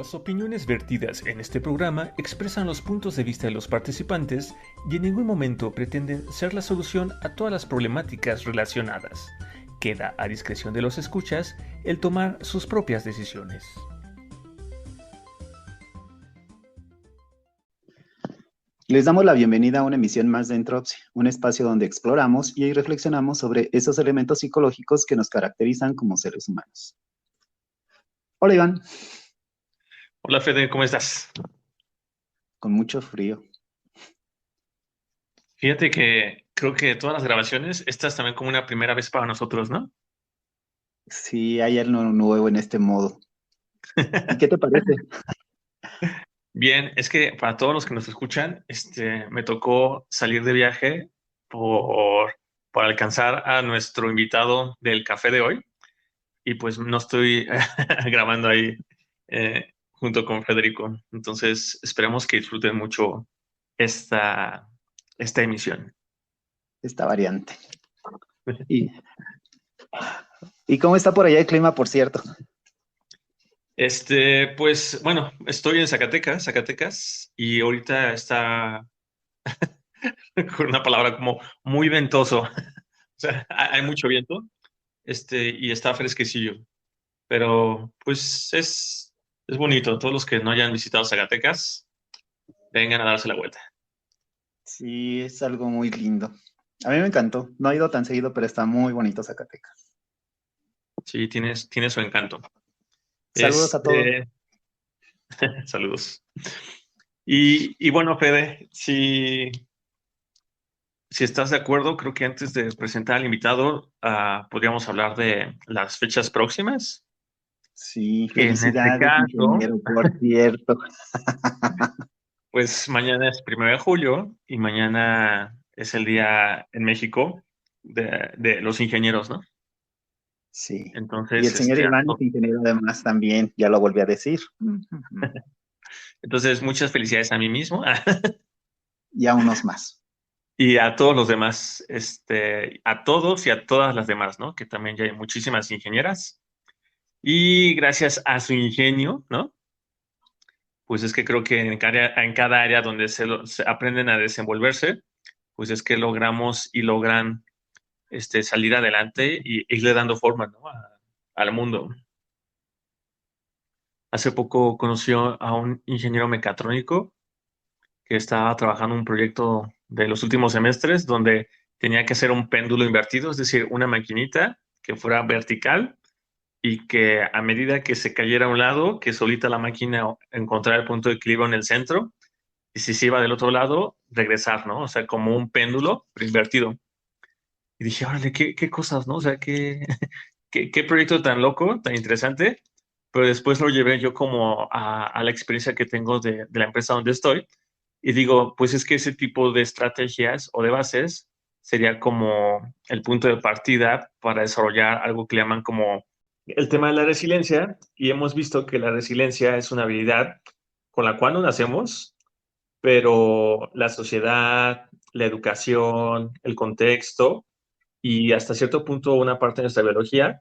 Las opiniones vertidas en este programa expresan los puntos de vista de los participantes y en ningún momento pretenden ser la solución a todas las problemáticas relacionadas. Queda a discreción de los escuchas el tomar sus propias decisiones. Les damos la bienvenida a una emisión más de Entropsia, un espacio donde exploramos y reflexionamos sobre esos elementos psicológicos que nos caracterizan como seres humanos. Hola, Iván. Hola, Fede, ¿cómo estás? Con mucho frío. Fíjate que creo que todas las grabaciones, esta es también como una primera vez para nosotros, ¿no? Sí, hay algo nuevo en este modo. ¿Y qué te parece? Bien, es que para todos los que nos escuchan, me tocó salir de viaje por alcanzar a nuestro invitado del café de hoy y pues no estoy grabando ahí junto con Federico. Entonces, esperemos que disfruten mucho esta emisión. Esta variante. ¿Y cómo está por allá el clima, por cierto? Pues, bueno, estoy en Zacatecas, y ahorita está con una palabra como muy ventoso. O sea, hay mucho viento, y está fresquecillo. Pero, pues, es bonito. Todos los que no hayan visitado Zacatecas, vengan a darse la vuelta. Sí, es algo muy lindo. A mí me encantó. No he ido tan seguido, pero está muy bonito Zacatecas. Sí, tiene su encanto. Saludos a todos. Saludos. Y bueno, Fede, si estás de acuerdo, creo que antes de presentar al invitado, podríamos hablar de las fechas próximas. Sí, Que en este felicidades, caso, ingeniero, por cierto. pues mañana es 1 de julio y mañana es el día en México de los ingenieros, ¿no? Sí. Y el Entonces, señor Iván es ingeniero además también, ya lo volví a decir. entonces muchas felicidades a mí mismo Y a unos más. y a todos los demás, a todos y a todas las demás, ¿no? Que también ya hay muchísimas ingenieras. Y gracias a su ingenio, ¿no? Pues es que creo que en cada área donde se aprenden a desenvolverse, pues es que logramos y logran salir adelante y irle dando forma, ¿no? al mundo. Hace poco conoció a un ingeniero mecatrónico que estaba trabajando en un proyecto de los últimos semestres donde tenía que hacer un péndulo invertido, es decir, una maquinita que fuera vertical y que a medida que se cayera a un lado, que solita la máquina encontrara el punto de equilibrio en el centro, y si se iba del otro lado, regresar, ¿no? O sea, como un péndulo, pero invertido. Y dije, órale, qué cosas, ¿no? O sea, qué proyecto tan loco, tan interesante. Pero después lo llevé yo como a la experiencia que tengo de la empresa donde estoy. Y digo, pues es que ese tipo de estrategias o de bases sería como el punto de partida para desarrollar algo que le llaman como el tema de la resiliencia. Y hemos visto que la resiliencia es una habilidad con la cual no nacemos, pero la sociedad, la educación, el contexto y hasta cierto punto una parte de nuestra biología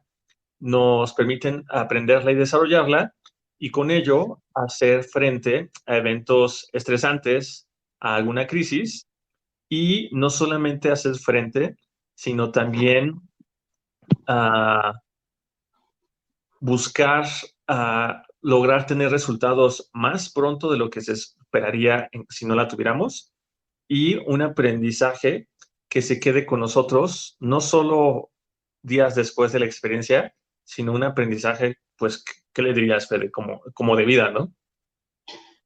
nos permiten aprenderla y desarrollarla y con ello hacer frente a eventos estresantes, a alguna crisis y no solamente hacer frente, sino también a buscar lograr tener resultados más pronto de lo que se esperaría si no la tuviéramos y un aprendizaje que se quede con nosotros, no solo días después de la experiencia, sino un aprendizaje, pues, ¿qué le dirías, Fede? Como de vida, ¿no?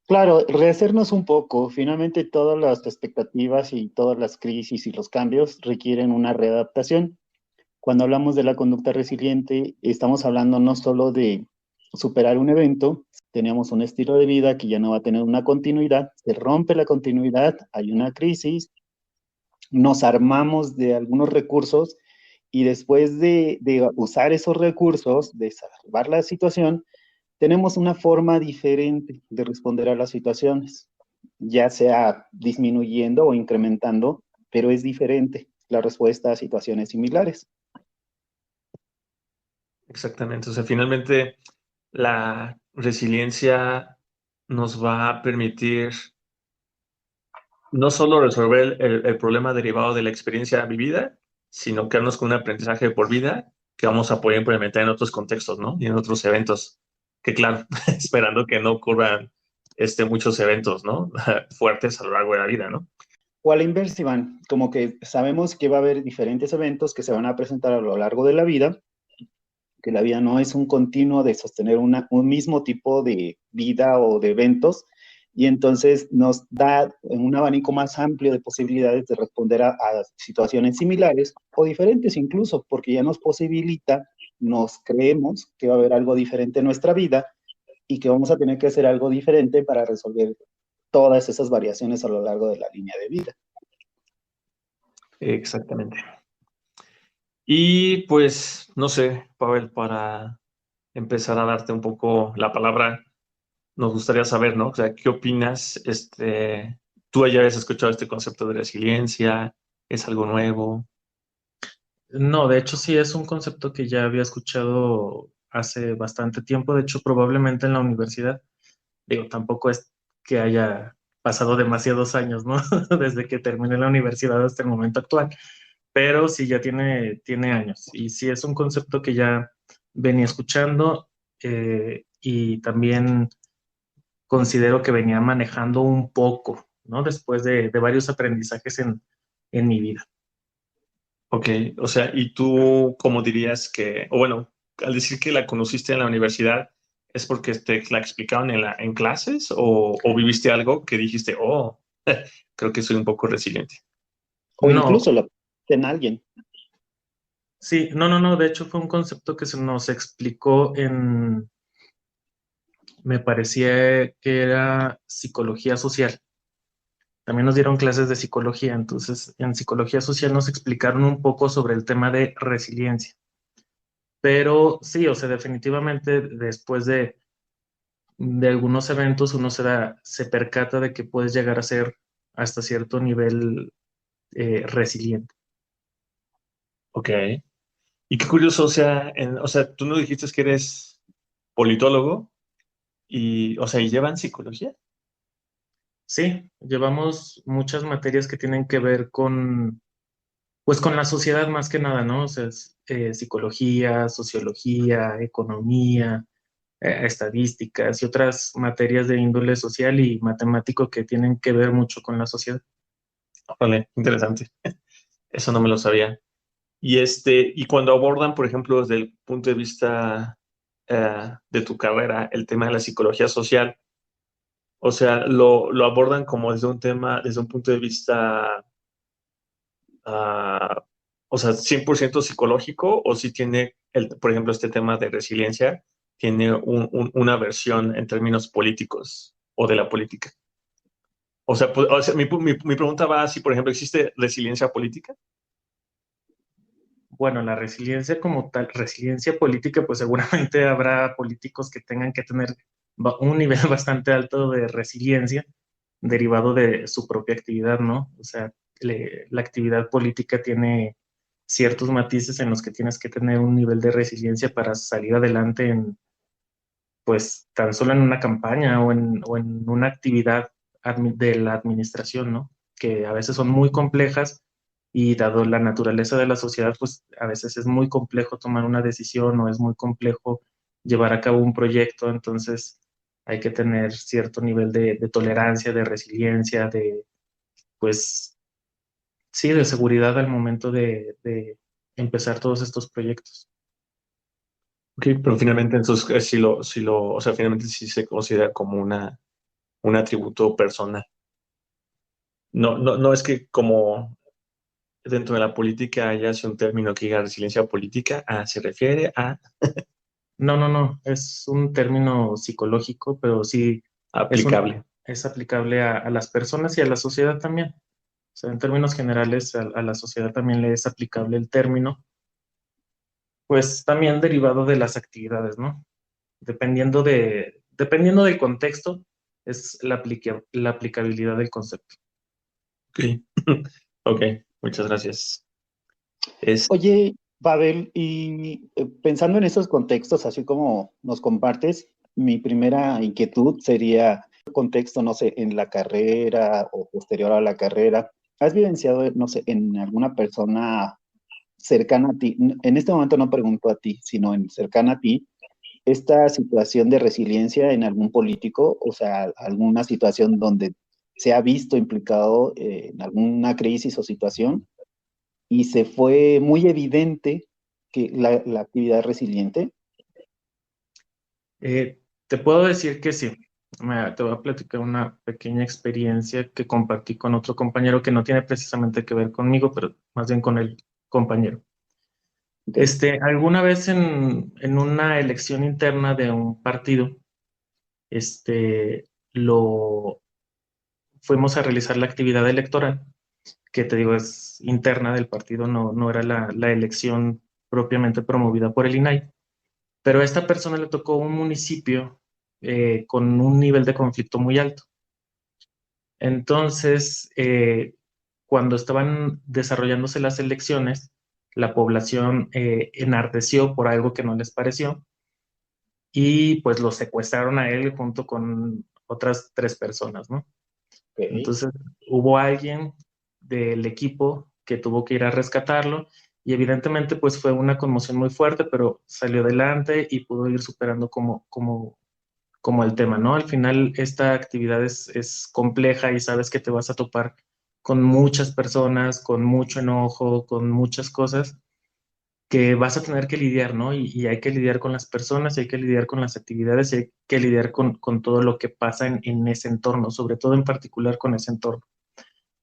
Claro, rehacernos un poco. Finalmente, todas las expectativas y todas las crisis y los cambios requieren una readaptación. Cuando hablamos de la conducta resiliente, estamos hablando no solo de superar un evento, tenemos un estilo de vida que ya no va a tener una continuidad, se rompe la continuidad, hay una crisis, nos armamos de algunos recursos y después de usar esos recursos, de salvar la situación, tenemos una forma diferente de responder a las situaciones, ya sea disminuyendo o incrementando, pero es diferente la respuesta a situaciones similares. Exactamente. O sea, finalmente resiliencia nos va a permitir no solo resolver el problema derivado de la experiencia vivida, sino quedarnos con un aprendizaje por vida que vamos a poder implementar en otros contextos, ¿no? Y en otros eventos. Que claro, esperando que no ocurran muchos eventos, ¿no? Fuertes a lo largo de la vida, ¿no? O a la inversa, Iván, como que sabemos que va a haber diferentes eventos que se van a presentar a lo largo de la vida, que la vida no es un continuo de sostener un mismo tipo de vida o de eventos, y entonces nos da un abanico más amplio de posibilidades de responder a situaciones similares o diferentes incluso, porque ya nos posibilita, nos creemos que va a haber algo diferente en nuestra vida y que vamos a tener que hacer algo diferente para resolver todas esas variaciones a lo largo de la línea de vida. Exactamente. Y pues, no sé, Pavel, para empezar a darte un poco la palabra, nos gustaría saber, ¿no? O sea, ¿qué opinas? ¿Tú ya habías escuchado este concepto de resiliencia? ¿Es algo nuevo? No, de hecho sí es un concepto que ya había escuchado hace bastante tiempo, de hecho probablemente en la universidad. Digo, tampoco es que haya pasado demasiados años, ¿no? Desde que terminé la universidad hasta el momento actual, pero sí ya tiene años y sí es un concepto que ya venía escuchando y también considero que venía manejando un poco, ¿no? Después de varios aprendizajes en mi vida. Ok, o sea, ¿y tú cómo dirías que, o bueno, al decir que la conociste en la universidad, es porque te la explicaron en clases o viviste algo que dijiste, oh, creo que soy un poco resiliente? O No, incluso lo en alguien. sí, no, de hecho fue un concepto que se nos explicó me parecía que era psicología social. También nos dieron clases de psicología, entonces en psicología social nos explicaron un poco sobre el tema de resiliencia. Pero sí, o sea, definitivamente después de algunos eventos uno se percata de que puedes llegar a ser hasta cierto nivel resiliente. Ok. Y qué curioso, o sea, o sea, tú no dijiste que eres politólogo y, o sea, ¿y llevan psicología? Sí, llevamos muchas materias que tienen que ver pues con la sociedad más que nada, ¿no? O sea, psicología, sociología, economía, estadísticas y otras materias de índole social y matemático que tienen que ver mucho con la sociedad. Vale, interesante. Eso no me lo sabía. Y cuando abordan, por ejemplo, desde el punto de vista de tu carrera, el tema de la psicología social, o sea, lo abordan como desde un tema, desde un punto de vista, ah, o sea, 100% psicológico, o si tiene, por ejemplo, este tema de resiliencia, tiene una versión en términos políticos o de la política. O sea, mi pregunta va si, por ejemplo, ¿existe resiliencia política? Bueno, la resiliencia como tal, resiliencia política, pues seguramente habrá políticos que tengan que tener un nivel bastante alto de resiliencia derivado de su propia actividad, ¿no? O sea, la actividad política tiene ciertos matices en los que tienes que tener un nivel de resiliencia para salir adelante pues, tan solo en una campaña o en una actividad de la administración, ¿no? Que a veces son muy complejas y dado la naturaleza de la sociedad, pues a veces es muy complejo tomar una decisión o es muy complejo llevar a cabo un proyecto, entonces hay que tener cierto nivel de tolerancia, de resiliencia, pues, sí, de seguridad al momento de empezar todos estos proyectos. Ok, pero finalmente entonces o sea, finalmente sí se considera como un atributo personal. No es que como dentro de la política haya un término que diga resiliencia política, se refiere a No, es un término psicológico, pero sí aplicable. es aplicable a las personas y a la sociedad también. O sea, en términos generales, a la sociedad también le es aplicable el término, pues también derivado de las actividades, ¿no? Dependiendo del contexto, es la aplicabilidad del concepto. Ok, ok, muchas gracias. Es, Oye, Pavel, y pensando en estos contextos, así como nos compartes, mi primera inquietud sería contexto, no sé, en la carrera o posterior a la carrera. ¿Has vivenciado, no sé, en alguna persona cercana a ti? En este momento no pregunto a ti, sino en cercana a ti, esta situación de resiliencia en algún político, o sea, alguna situación donde se ha visto implicado en alguna crisis o situación y se fue muy evidente que la actividad resiliente. Te puedo decir que sí. Mira, te voy a platicar una pequeña experiencia que compartí con otro compañero que no tiene precisamente que ver conmigo, pero más bien con el compañero. ¿Ok? Alguna vez en una elección interna de un partido, lo fuimos a realizar la actividad electoral, que te digo es interna del partido, no era la elección propiamente promovida por el INAI, pero a esta persona le tocó un municipio con un nivel de conflicto muy alto. Entonces, cuando estaban desarrollándose las elecciones, la población enardeció por algo que no les pareció y pues lo secuestraron a él junto con otras 3 personas, ¿no? Ok. Entonces hubo alguien del equipo que tuvo que ir a rescatarlo y evidentemente pues fue una conmoción muy fuerte, pero salió adelante y pudo ir superando como el tema, ¿no? Al final esta actividad es compleja y sabes que te vas a topar con muchas personas, con mucho enojo, con muchas cosas que vas a tener que lidiar, ¿no? Y hay que lidiar con las personas, y hay que lidiar con las actividades, y hay que lidiar con todo lo que pasa en ese entorno, sobre todo en particular con ese entorno.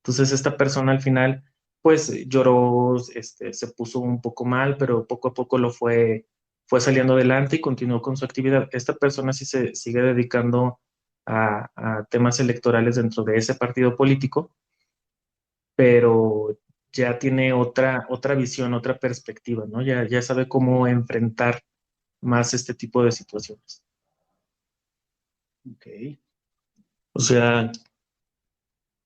Entonces esta persona al final, pues lloró, se puso un poco mal, pero poco a poco fue saliendo adelante y continuó con su actividad. Esta persona sí se sigue dedicando a temas electorales dentro de ese partido político, pero ya tiene otra visión, otra perspectiva, ¿no? Ya sabe cómo enfrentar más este tipo de situaciones. Ok. O sea,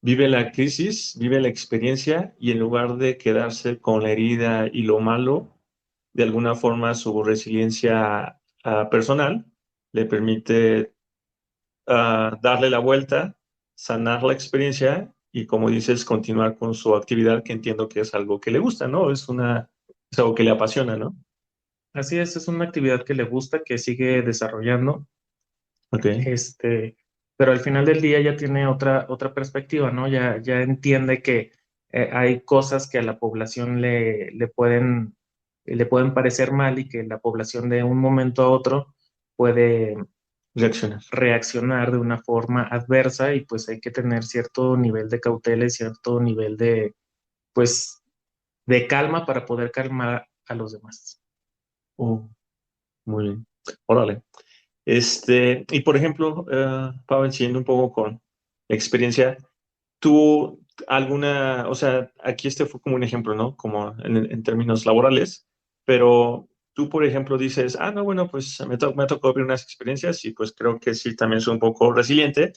vive la crisis, vive la experiencia y en lugar de quedarse con la herida y lo malo, de alguna forma su resiliencia personal le permite darle la vuelta, sanar la experiencia y, como dices, continuar con su actividad, que entiendo que es algo que le gusta, ¿no? Es algo que le apasiona, ¿no? Así es una actividad que le gusta, que sigue desarrollando. Ok. Este, pero al final del día ya tiene otra perspectiva, ¿no? Ya entiende que hay cosas que a la población le pueden parecer mal y que la población de un momento a otro puede Reaccionar. reaccionar de una forma adversa y pues hay que tener cierto nivel de cautela y cierto nivel pues, de calma para poder calmar a los demás. Oh, muy bien. Órale. Y por ejemplo, Pavel, siguiendo un poco con la experiencia, tú o sea, aquí este fue como un ejemplo, ¿no? Como en términos laborales, pero tú, por ejemplo, dices, no, bueno, pues me ha tocado ver unas experiencias y pues creo que sí, también soy un poco resiliente.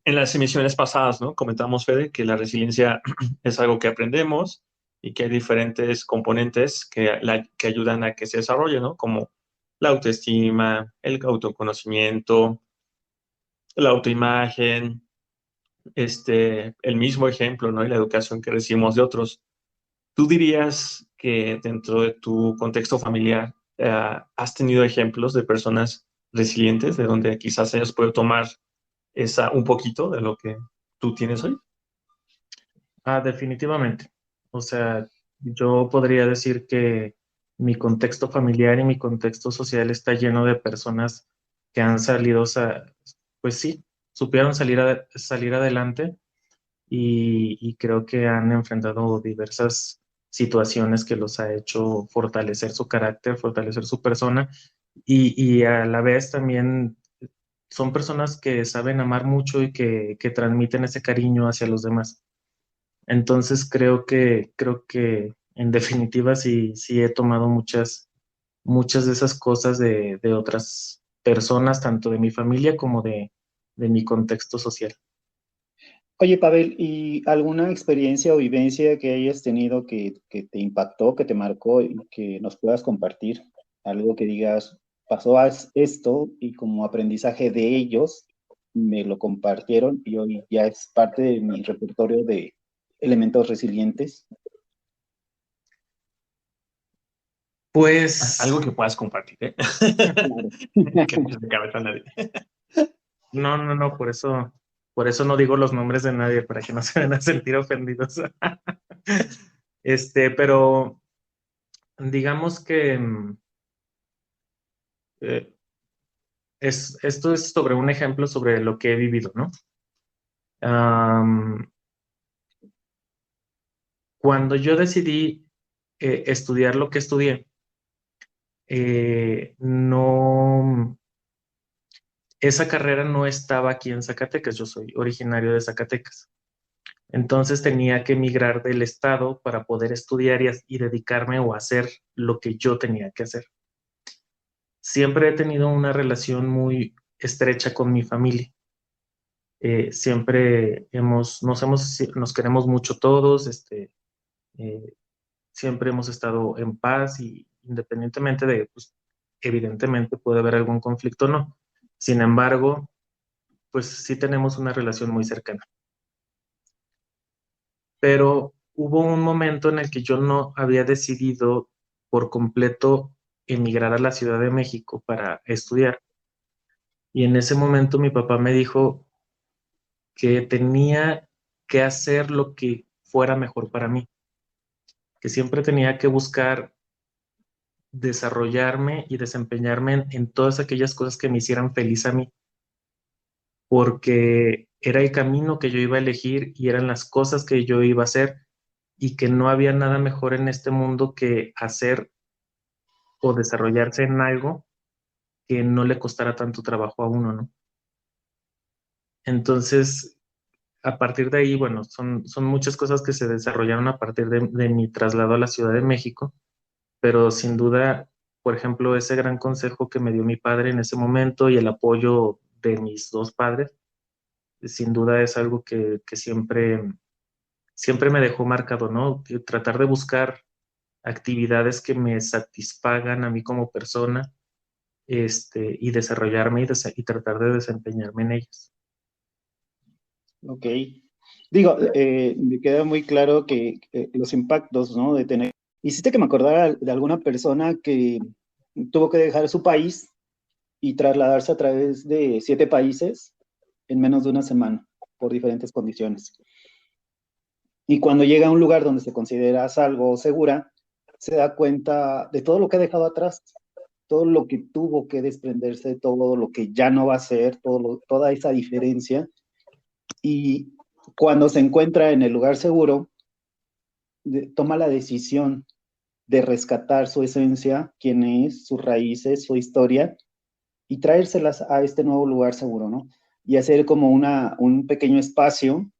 En las emisiones pasadas, ¿no? Comentamos, Fede, que la resiliencia es algo que aprendemos y que hay diferentes componentes que ayudan a que se desarrolle, ¿no? Como la autoestima, el autoconocimiento, la autoimagen, el mismo ejemplo, ¿no? Y la educación que recibimos de otros. ¿Tú dirías que dentro de tu contexto familiar has tenido ejemplos de personas resilientes, de donde quizás ellos pueden tomar un poquito de lo que tú tienes hoy? Definitivamente. O sea, yo podría decir que mi contexto familiar y mi contexto social está lleno de personas que han salido, pues sí, supieron salir adelante y creo que han enfrentado diversas situaciones que los ha hecho fortalecer su carácter, fortalecer su persona y a la vez también son personas que saben amar mucho y que transmiten ese cariño hacia los demás. Entonces creo que en definitiva sí he tomado muchas de esas cosas de otras personas, tanto de mi familia como de mi contexto social. Oye, Pavel, ¿y alguna experiencia o vivencia que hayas tenido que te impactó, que te marcó y que nos puedas compartir? Algo que digas, pasó esto y como aprendizaje de ellos me lo compartieron y hoy ya es parte de mi repertorio de elementos resilientes. Pues Algo que puedas compartir, ¿eh? Claro. Que no se me cabeza a nadie. No, por eso no digo los nombres de nadie, para que no se vayan a sentir ofendidos. Pero digamos que eh, esto es sobre un ejemplo sobre lo que he vivido, ¿no? Am, Cuando yo decidí estudiar lo que estudié, no, esa carrera no estaba aquí en Zacatecas, yo soy originario de Zacatecas. Entonces tenía que emigrar del estado para poder estudiar y dedicarme o hacer lo que yo tenía que hacer. Siempre he tenido una relación muy estrecha con mi familia. Siempre nos queremos mucho todos, eh, siempre hemos estado en paz y independientemente de, pues, evidentemente puede haber algún conflicto o no. Sin embargo, pues sí tenemos una relación muy cercana. Pero hubo un momento en el que yo no había decidido por completo emigrar a la Ciudad de México para estudiar. Y en ese momento mi papá me dijo que tenía que hacer lo que fuera mejor para mí, que siempre tenía que buscar desarrollarme y desempeñarme en todas aquellas cosas que me hicieran feliz a mí, porque era el camino que yo iba a elegir y eran las cosas que yo iba a hacer y que no había nada mejor en este mundo que hacer o desarrollarse en algo que no le costara tanto trabajo a uno, ¿no? Entonces, a partir de ahí, bueno, son muchas cosas que se desarrollaron a partir de mi traslado a la Ciudad de México, pero sin duda, por ejemplo, ese gran consejo que me dio mi padre en ese momento y el apoyo de mis dos padres, sin duda es algo que siempre me dejó marcado, ¿no? Que tratar de buscar actividades que me satisfagan a mí como persona, y desarrollarme y tratar de desempeñarme en ellas. Ok. Digo, me queda muy claro que los impactos, ¿no? De tener. Hiciste que me acordara de alguna persona que tuvo que dejar su país y trasladarse a través de 7 países en menos de una semana por diferentes condiciones. Y cuando llega a un lugar donde se considera salvo o segura, se da cuenta de todo lo que ha dejado atrás, todo lo que tuvo que desprenderse, todo lo que ya no va a ser, toda esa diferencia. Y cuando se encuentra en el lugar seguro, toma la decisión de rescatar su esencia, quién es, sus raíces, su historia, y traérselas a este nuevo lugar seguro, ¿no? Y hacer como un pequeño espacio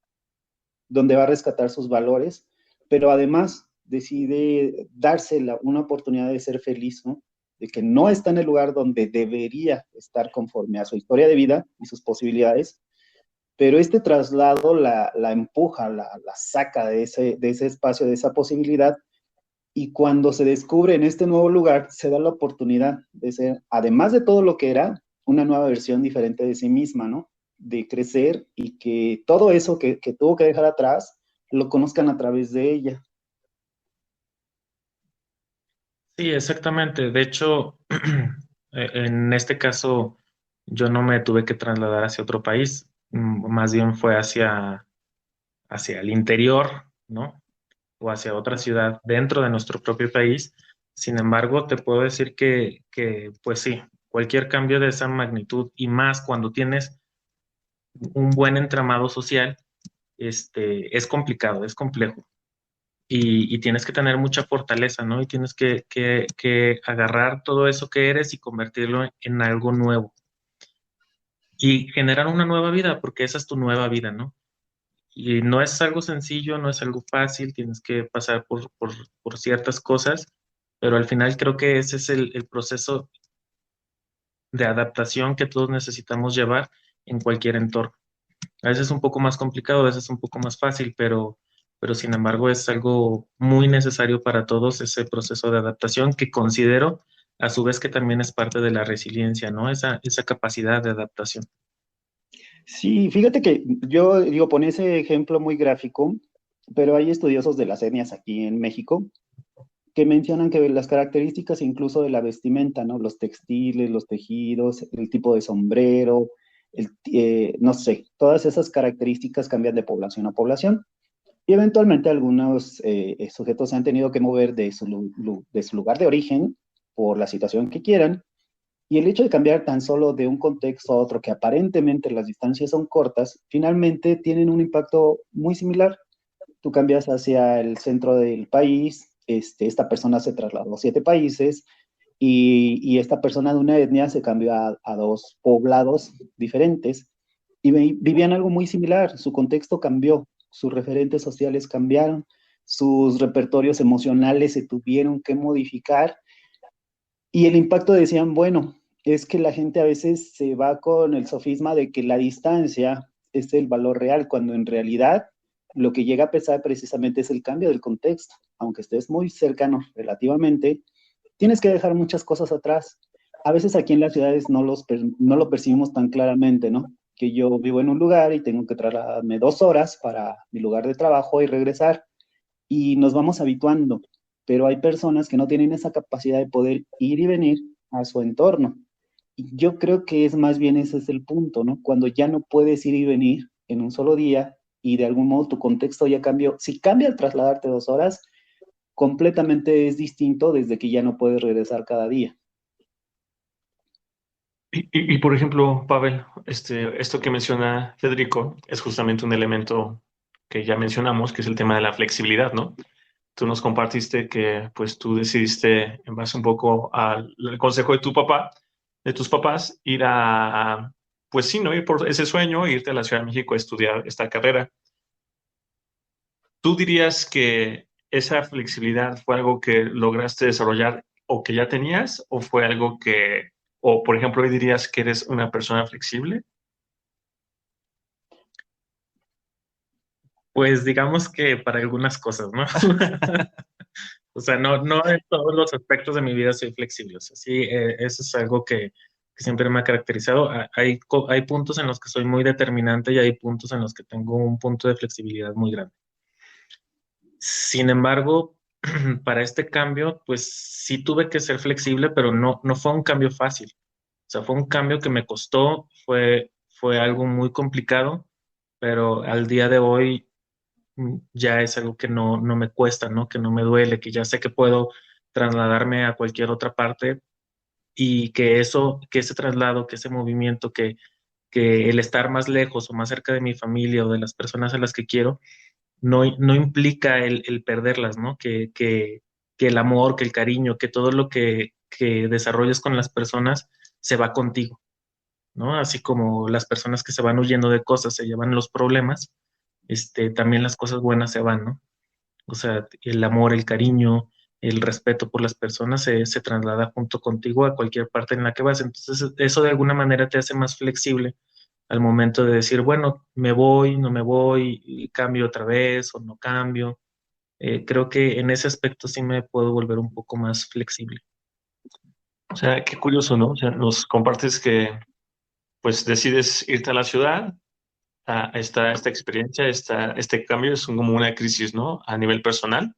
donde va a rescatar sus valores, pero además decide dársela una oportunidad de ser feliz, ¿no? De que no está en el lugar donde debería estar conforme a su historia de vida y sus posibilidades, pero este traslado la empuja, la saca de ese espacio, de esa posibilidad, y cuando se descubre en este nuevo lugar, se da la oportunidad de ser, además de todo lo que era, una nueva versión diferente de sí misma, ¿no? De crecer y que todo eso que tuvo que dejar atrás, lo conozcan a través de ella. Sí, exactamente. De hecho, en este caso, yo no me tuve que trasladar hacia otro país, más bien fue hacia el interior, ¿no? O hacia otra ciudad dentro de nuestro propio país. Sin embargo, te puedo decir pues sí, cualquier cambio de esa magnitud y más cuando tienes un buen entramado social, es complicado, es complejo. Y tienes que tener mucha fortaleza, ¿no? Y tienes que agarrar todo eso que eres y convertirlo en algo nuevo. Y generar una nueva vida, porque esa es tu nueva vida, ¿no? Y no es algo sencillo, no es algo fácil, tienes que pasar por ciertas cosas, pero al final creo que ese es el proceso de adaptación que todos necesitamos llevar en cualquier entorno. A veces es un poco más complicado, a veces es un poco más fácil, pero sin embargo es algo muy necesario para todos ese proceso de adaptación que considero a su vez que también es parte de la resiliencia, ¿no? Esa capacidad de adaptación. Sí, fíjate que yo digo, pone ese ejemplo muy gráfico, pero hay estudiosos de las etnias aquí en México que mencionan que las características incluso de la vestimenta, ¿no? Los textiles, los tejidos, el tipo de sombrero, no sé, todas esas características cambian de población a población y eventualmente algunos sujetos se han tenido que mover de su lugar de origen por la situación que quieran y el hecho de cambiar tan solo de un contexto a otro, que aparentemente las distancias son cortas, finalmente tienen un impacto muy similar. Tú cambias hacia el centro del país, esta persona se trasladó a 7 países y esta persona de una etnia se cambió a 2 poblados diferentes y vivían algo muy similar. Su contexto cambió, sus referentes sociales cambiaron, sus repertorios emocionales se tuvieron que modificar y el impacto decían, bueno, es que la gente a veces se va con el sofisma de que la distancia es el valor real, cuando en realidad lo que llega a pesar precisamente es el cambio del contexto. Aunque estés muy cercano relativamente, tienes que dejar muchas cosas atrás. A veces aquí en las ciudades no lo percibimos tan claramente, ¿no? Que yo vivo en un lugar y tengo que trasladarme 2 horas para mi lugar de trabajo y regresar y nos vamos habituando, pero hay personas que no tienen esa capacidad de poder ir y venir a su entorno. Y yo creo que es más bien ese es el punto, ¿no? Cuando ya no puedes ir y venir en un solo día y de algún modo tu contexto ya cambió. Si cambia al trasladarte 2 horas, completamente es distinto desde que ya no puedes regresar cada día. Por ejemplo, Pavel, esto que menciona Federico es justamente un elemento que ya mencionamos, que es el tema de la flexibilidad, ¿no? Tú nos compartiste que pues tú decidiste, en base un poco al consejo de tu papá, de tus papás, ir pues sí, ¿no? Ir por ese sueño, irte a la Ciudad de México a estudiar esta carrera. ¿Tú dirías que esa flexibilidad fue algo que lograste desarrollar o que ya tenías, o fue algo o por ejemplo, hoy dirías que eres una persona flexible? Pues digamos que para algunas cosas, ¿no? O sea, no en todos los aspectos de mi vida soy flexible. O sea, sí, eso es algo que siempre me ha caracterizado. Hay puntos en los que soy muy determinante y hay puntos en los que tengo un punto de flexibilidad muy grande. Sin embargo, para este cambio, pues sí tuve que ser flexible, pero no fue un cambio fácil. O sea, fue un cambio que me costó, fue algo muy complicado, pero al día de hoy ya es algo que no me cuesta, ¿no? Que no me duele, que ya sé que puedo trasladarme a cualquier otra parte y que ese traslado, que ese movimiento, que el estar más lejos o más cerca de mi familia o de las personas a las que quiero, no implica el perderlas, ¿no? Que el amor, que el cariño, que todo lo que desarrolles con las personas se va contigo, ¿no? Así como las personas que se van huyendo de cosas se llevan los problemas, también las cosas buenas se van, ¿no? O sea, el amor, el cariño, el respeto por las personas se traslada junto contigo a cualquier parte en la que vas. Entonces, eso de alguna manera te hace más flexible al momento de decir, bueno, me voy, no me voy, y cambio otra vez o no cambio. Creo que en ese aspecto sí me puedo volver un poco más flexible. O sea, qué curioso, ¿no? O sea, nos compartes que pues decides irte a la ciudad, a esta experiencia, este cambio es como una crisis, ¿no? A nivel personal,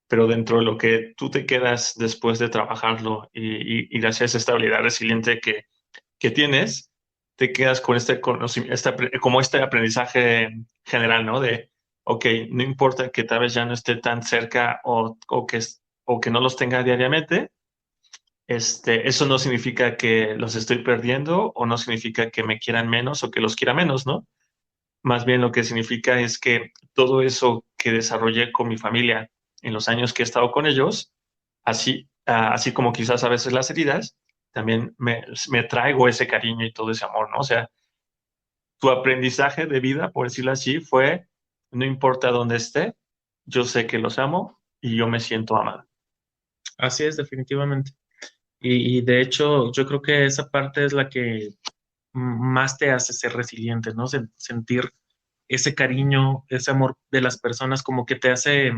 pero dentro de lo que tú te quedas después de trabajarlo y gracias a esa estabilidad resiliente que tienes, te quedas con este conocimiento, como este aprendizaje general, ¿no? De, ok, no importa que tal vez ya no esté tan cerca o que no los tenga diariamente, eso no significa que los estoy perdiendo o no significa que me quieran menos o que los quiera menos, ¿no? Más bien lo que significa es que todo eso que desarrollé con mi familia en los años que he estado con ellos, así como quizás a veces las heridas, también me traigo ese cariño y todo ese amor, ¿no? O sea, tu aprendizaje de vida, por decirlo así, fue, no importa dónde esté, yo sé que los amo y yo me siento amado. Así es, definitivamente. Y de hecho, yo creo que esa parte es la que más te hace ser resiliente, ¿no? Sentir ese cariño, ese amor de las personas, como que te hace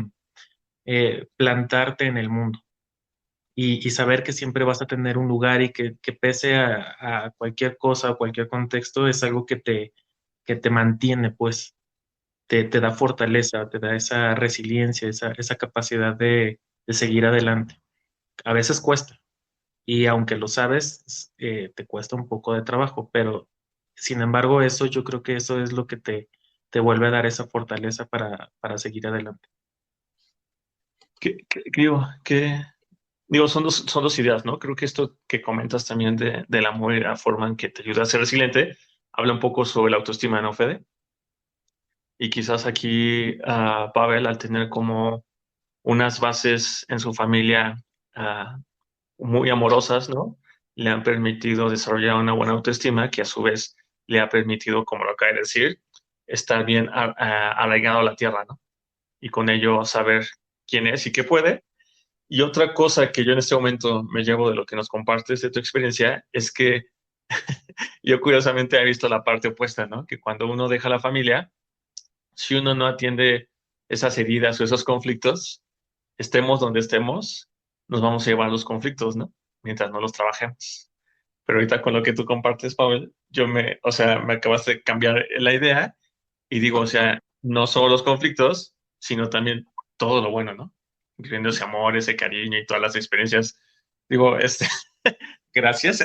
plantarte en el mundo. y saber que siempre vas a tener un lugar y que pese a cualquier cosa o cualquier contexto es algo que te mantiene, pues te da fortaleza, te da esa resiliencia, esa capacidad de seguir adelante. A veces cuesta y aunque lo sabes, te cuesta un poco de trabajo, pero sin embargo eso yo creo que eso es lo que te vuelve a dar esa fortaleza para seguir adelante. Digo, son dos ideas, ¿no? Creo que esto que comentas también del amor y la forma en que te ayuda a ser resiliente, habla un poco sobre la autoestima, ¿no, Fede? Y quizás aquí Pavel, al tener como unas bases en su familia ah, muy amorosas, ¿no? Le han permitido desarrollar una buena autoestima que a su vez le ha permitido, como lo acaba de decir, estar bien arraigado a la tierra, ¿no? Y con ello saber quién es y qué puede. Y otra cosa que yo en este momento me llevo de lo que nos compartes de tu experiencia es que yo curiosamente he visto la parte opuesta, ¿no? Que cuando uno deja la familia, si uno no atiende esas heridas o esos conflictos, estemos donde estemos, nos vamos a llevar los conflictos, ¿no? Mientras no los trabajemos. Pero ahorita con lo que tú compartes, Pavel, o sea, me acabas de cambiar la idea y digo, o sea, no solo los conflictos, sino también todo lo bueno, ¿no? Incluyendo ese amor, ese cariño y todas las experiencias. Digo, gracias.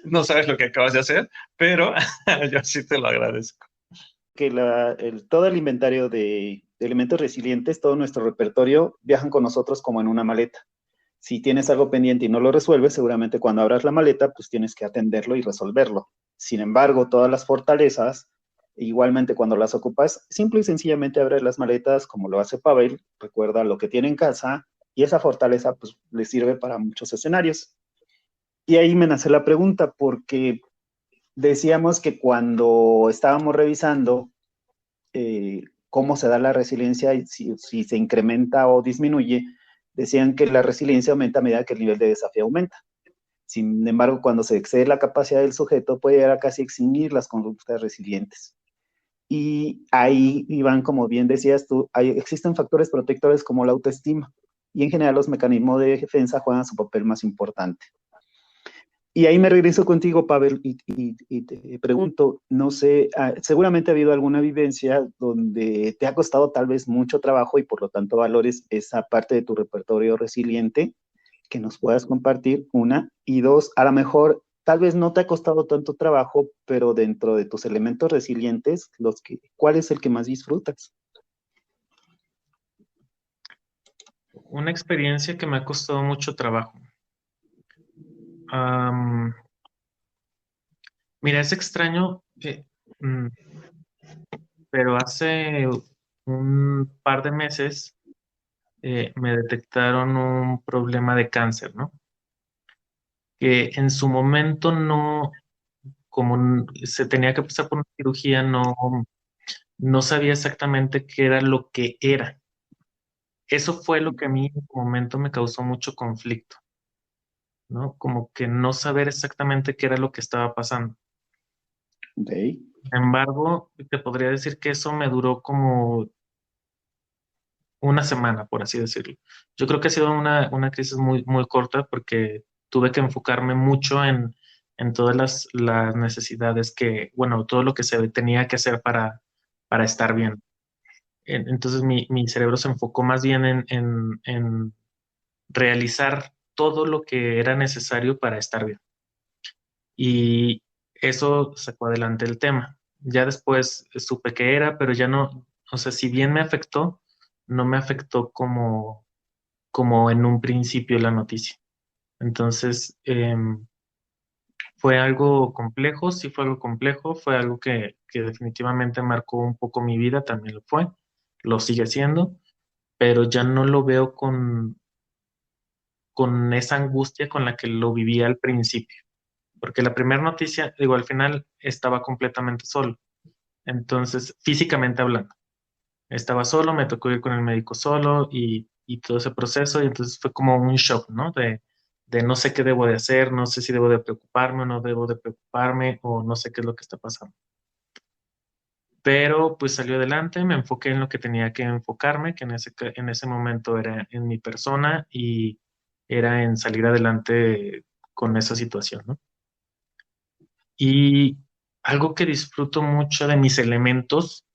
No sabes lo que acabas de hacer, pero yo sí te lo agradezco. Que todo el inventario de elementos resilientes, todo nuestro repertorio, viajan con nosotros como en una maleta. Si tienes algo pendiente y no lo resuelves, seguramente cuando abras la maleta, pues tienes que atenderlo y resolverlo. Sin embargo, todas las fortalezas, igualmente cuando las ocupas, simple y sencillamente abres las maletas como lo hace Pavel, recuerda lo que tiene en casa y esa fortaleza pues le sirve para muchos escenarios. Y ahí me nace la pregunta porque decíamos que cuando estábamos revisando cómo se da la resiliencia y si se incrementa o disminuye, decían que la resiliencia aumenta a medida que el nivel de desafío aumenta. Sin embargo, cuando se excede la capacidad del sujeto, puede llegar a casi extinguir las conductas resilientes. Y ahí, Iván, como bien decías tú, existen factores protectores como la autoestima, y en general los mecanismos de defensa juegan su papel más importante. Y ahí me regreso contigo, Pavel, y te pregunto, no sé, seguramente ha habido alguna vivencia donde te ha costado tal vez mucho trabajo y por lo tanto valores esa parte de tu repertorio resiliente que nos puedas compartir, una, y dos, a lo mejor tal vez no te ha costado tanto trabajo, pero dentro de tus elementos resilientes, ¿cuál es el que más disfrutas? Una experiencia que me ha costado mucho trabajo. Am, Mira, es extraño, mm, pero hace un par de meses me detectaron un problema de cáncer, ¿no? Que en su momento no, como se tenía que pasar por una cirugía, no sabía exactamente qué era lo que era. Eso fue lo que a mí en su momento me causó mucho conflicto, ¿no? Como que no saber exactamente qué era lo que estaba pasando. Okay. Sin embargo, te podría decir que eso me duró como una semana, por así decirlo. Yo creo que ha sido una crisis muy, muy corta porque tuve que enfocarme mucho en todas las necesidades bueno, todo lo que se tenía que hacer para estar bien. Entonces mi cerebro se enfocó más bien en realizar todo lo que era necesario para estar bien. Y eso sacó adelante el tema. Ya después supe que era, pero ya no, o sea, si bien me afectó, no me afectó como en un principio la noticia. Entonces, fue algo complejo, sí fue algo complejo, fue algo que definitivamente marcó un poco mi vida, también lo fue, lo sigue siendo, pero ya no lo veo con esa angustia con la que lo vivía al principio, porque la primera noticia, digo, al final estaba completamente solo, entonces, físicamente hablando, estaba solo, me tocó ir con el médico solo y todo ese proceso, y entonces fue como un shock, ¿no? De no sé qué debo de hacer, no sé si debo de preocuparme o no debo de preocuparme, o no sé qué es lo que está pasando. Pero pues salió adelante, me enfoqué en lo que tenía que enfocarme, que en ese momento era en mi persona, era en salir adelante con esa situación, ¿no? Y algo que disfruto mucho de mis elementos,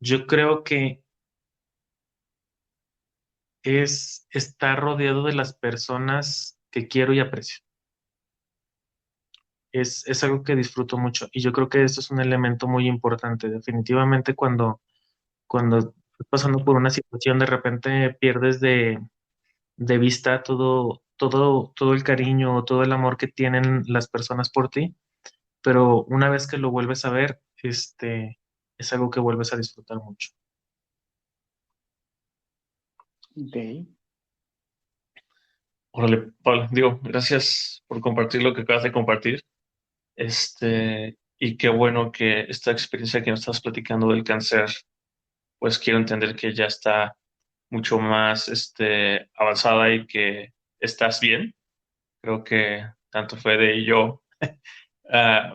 yo creo que es estar rodeado de las personas que quiero y aprecio. Es algo que disfruto mucho y yo creo que esto es un elemento muy importante. Definitivamente cuando estás pasando por una situación, de repente pierdes de vista todo el cariño, todo el amor que tienen las personas por ti, pero una vez que lo vuelves a ver, es algo que vuelves a disfrutar mucho. Ok. Órale, Pablo, digo, gracias por compartir lo que acabas de compartir. Y qué bueno que esta experiencia que nos estás platicando del cáncer, pues quiero entender que ya está mucho más avanzada y que estás bien. Creo que tanto Fede y yo,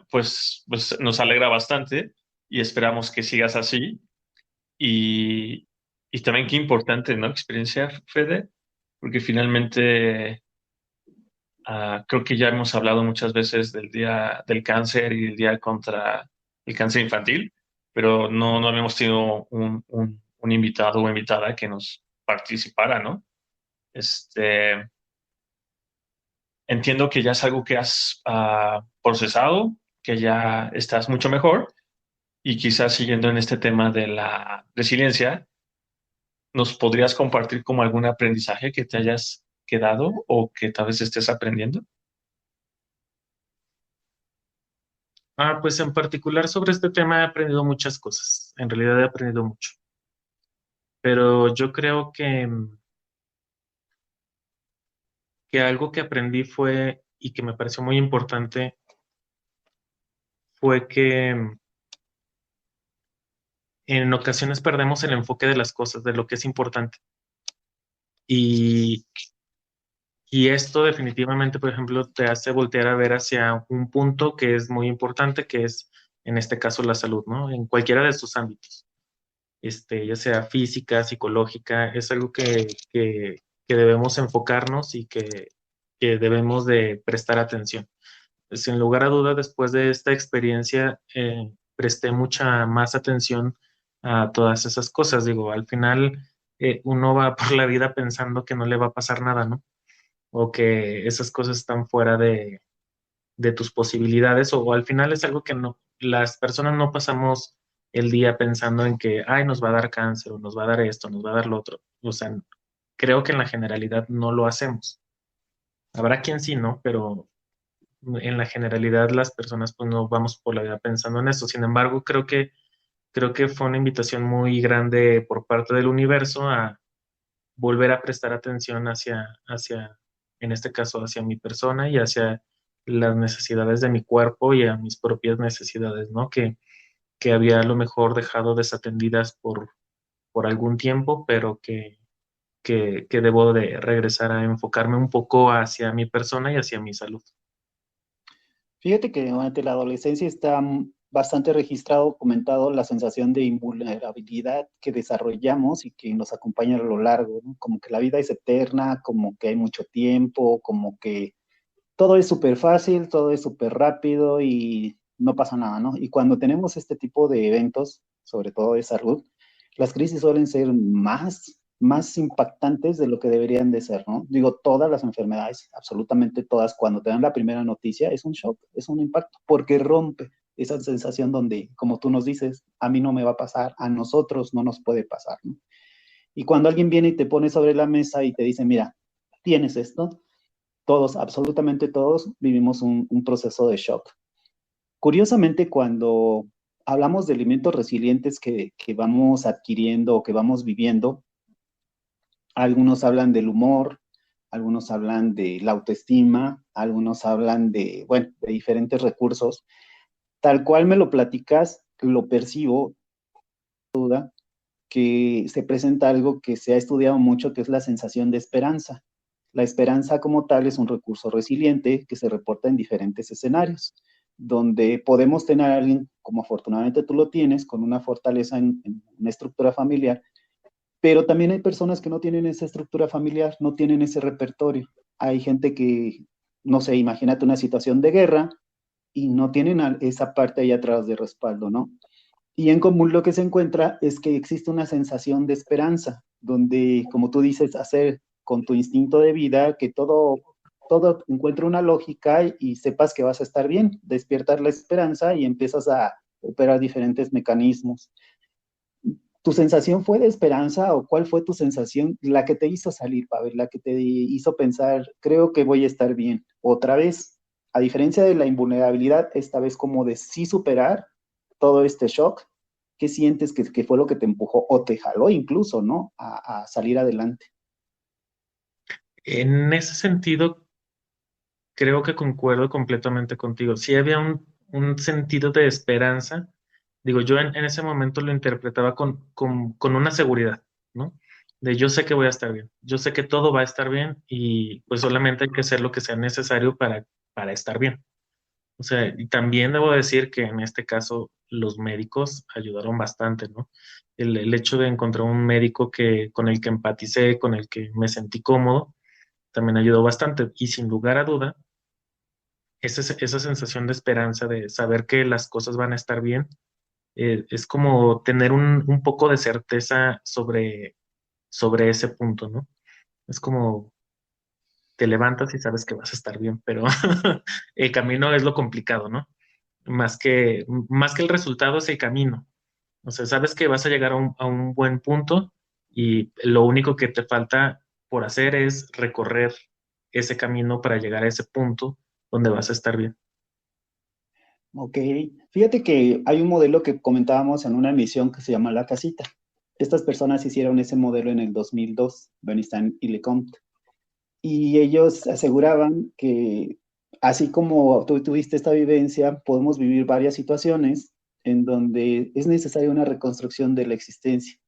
pues nos alegra bastante y esperamos que sigas así. Y, y también qué importante, ¿no? Experiencia, Fede, porque finalmente creo que ya hemos hablado muchas veces del Día del Cáncer y el Día contra el Cáncer Infantil, pero no habíamos tenido un invitado o invitada que nos participara, ¿no? Este, Entiendo que ya es algo que has procesado, que ya estás mucho mejor y quizás siguiendo en este tema de la resiliencia, ¿nos podrías compartir como algún aprendizaje que te hayas quedado o que tal vez estés aprendiendo? Pues en particular sobre este tema he aprendido muchas cosas. En realidad he aprendido mucho. Pero yo creo que algo que aprendí fue, y que me pareció muy importante, fue que en ocasiones perdemos el enfoque de las cosas, de lo que es importante. Y, y esto definitivamente, por ejemplo, te hace voltear a ver hacia un punto que es muy importante, que es, en este caso, la salud, ¿no? En cualquiera de sus ámbitos, ya sea física, psicológica, es algo que debemos enfocarnos y que debemos de prestar atención. Sin lugar a duda, después de esta experiencia, presté mucha más atención a todas esas cosas. Digo, al final uno va por la vida pensando que no le va a pasar nada, ¿no? O que esas cosas están fuera de tus posibilidades, o al final es algo que no, las personas no pasamos el día pensando en que, ay, nos va a dar cáncer, o nos va a dar esto, nos va a dar lo otro. O sea, creo que en la generalidad no lo hacemos. Habrá quien sí, ¿no? Pero en la generalidad las personas pues no vamos por la vida pensando en eso. Sin embargo, creo que fue una invitación muy grande por parte del universo a volver a prestar atención hacia, en este caso, hacia mi persona y hacia las necesidades de mi cuerpo y a mis propias necesidades, ¿no? Que había a lo mejor dejado desatendidas por algún tiempo, pero que debo de regresar a enfocarme un poco hacia mi persona y hacia mi salud. Fíjate que durante la adolescencia está bastante registrado, comentado la sensación de invulnerabilidad que desarrollamos y que nos acompaña a lo largo, ¿no? Como que la vida es eterna, como que hay mucho tiempo, como que todo es súper fácil, todo es súper rápido y no pasa nada, ¿no? Y cuando tenemos este tipo de eventos, sobre todo de salud, las crisis suelen ser más impactantes de lo que deberían de ser, ¿no? Digo, todas las enfermedades, absolutamente todas, cuando te dan la primera noticia, es un shock, es un impacto, porque rompe esa sensación donde, como tú nos dices, a mí no me va a pasar, a nosotros no nos puede pasar, ¿no? Y cuando alguien viene y te pone sobre la mesa y te dice, mira, tienes esto, todos, absolutamente todos, vivimos un proceso de shock. Curiosamente, cuando hablamos de elementos resilientes que vamos adquiriendo o que vamos viviendo, algunos hablan del humor, algunos hablan de la autoestima, algunos hablan de, bueno, de diferentes recursos. Tal cual me lo platicas, lo percibo, duda, que se presenta algo que se ha estudiado mucho, que es la sensación de esperanza. La esperanza como tal es un recurso resiliente que se reporta en diferentes escenarios, donde podemos tener a alguien, como afortunadamente tú lo tienes, con una fortaleza en una estructura familiar, pero también hay personas que no tienen esa estructura familiar, no tienen ese repertorio. Hay gente que, no sé, imagínate una situación de guerra y no tienen esa parte ahí atrás de respaldo, ¿no? Y en común lo que se encuentra es que existe una sensación de esperanza, donde, como tú dices, hacer con tu instinto de vida que todo encuentre una lógica y sepas que vas a estar bien, despiertas la esperanza y empiezas a operar diferentes mecanismos. ¿Tu sensación fue de esperanza o cuál fue tu sensación, la que te hizo salir, Pavel, la que te hizo pensar, creo que voy a estar bien? Otra vez, a diferencia de la invulnerabilidad, esta vez como de sí superar todo este shock, ¿qué sientes que fue lo que te empujó o te jaló incluso, ¿no? A salir adelante. En ese sentido, creo que concuerdo completamente contigo. Sí había un sentido de esperanza. Digo, yo en ese momento lo interpretaba con una seguridad, ¿no? De yo sé que voy a estar bien, yo sé que todo va a estar bien y pues solamente hay que hacer lo que sea necesario para estar bien. O sea, y también debo decir que en este caso los médicos ayudaron bastante, ¿no? El hecho de encontrar un médico con el que empaticé, con el que me sentí cómodo, también ayudó bastante. Y sin lugar a duda, esa sensación de esperanza, de saber que las cosas van a estar bien, es como tener un poco de certeza sobre ese punto, ¿no? Es como te levantas y sabes que vas a estar bien, pero el camino es lo complicado, ¿no? Más que el resultado es el camino. O sea, sabes que vas a llegar a un buen punto y lo único que te falta por hacer es recorrer ese camino para llegar a ese punto donde vas a estar bien. Ok, fíjate que hay un modelo que comentábamos en una emisión que se llama La Casita. Estas personas hicieron ese modelo en el 2002, Bernstein y Lecomte. Y ellos aseguraban que así como tú tuviste esta vivencia, podemos vivir varias situaciones en donde es necesaria una reconstrucción de la existencia,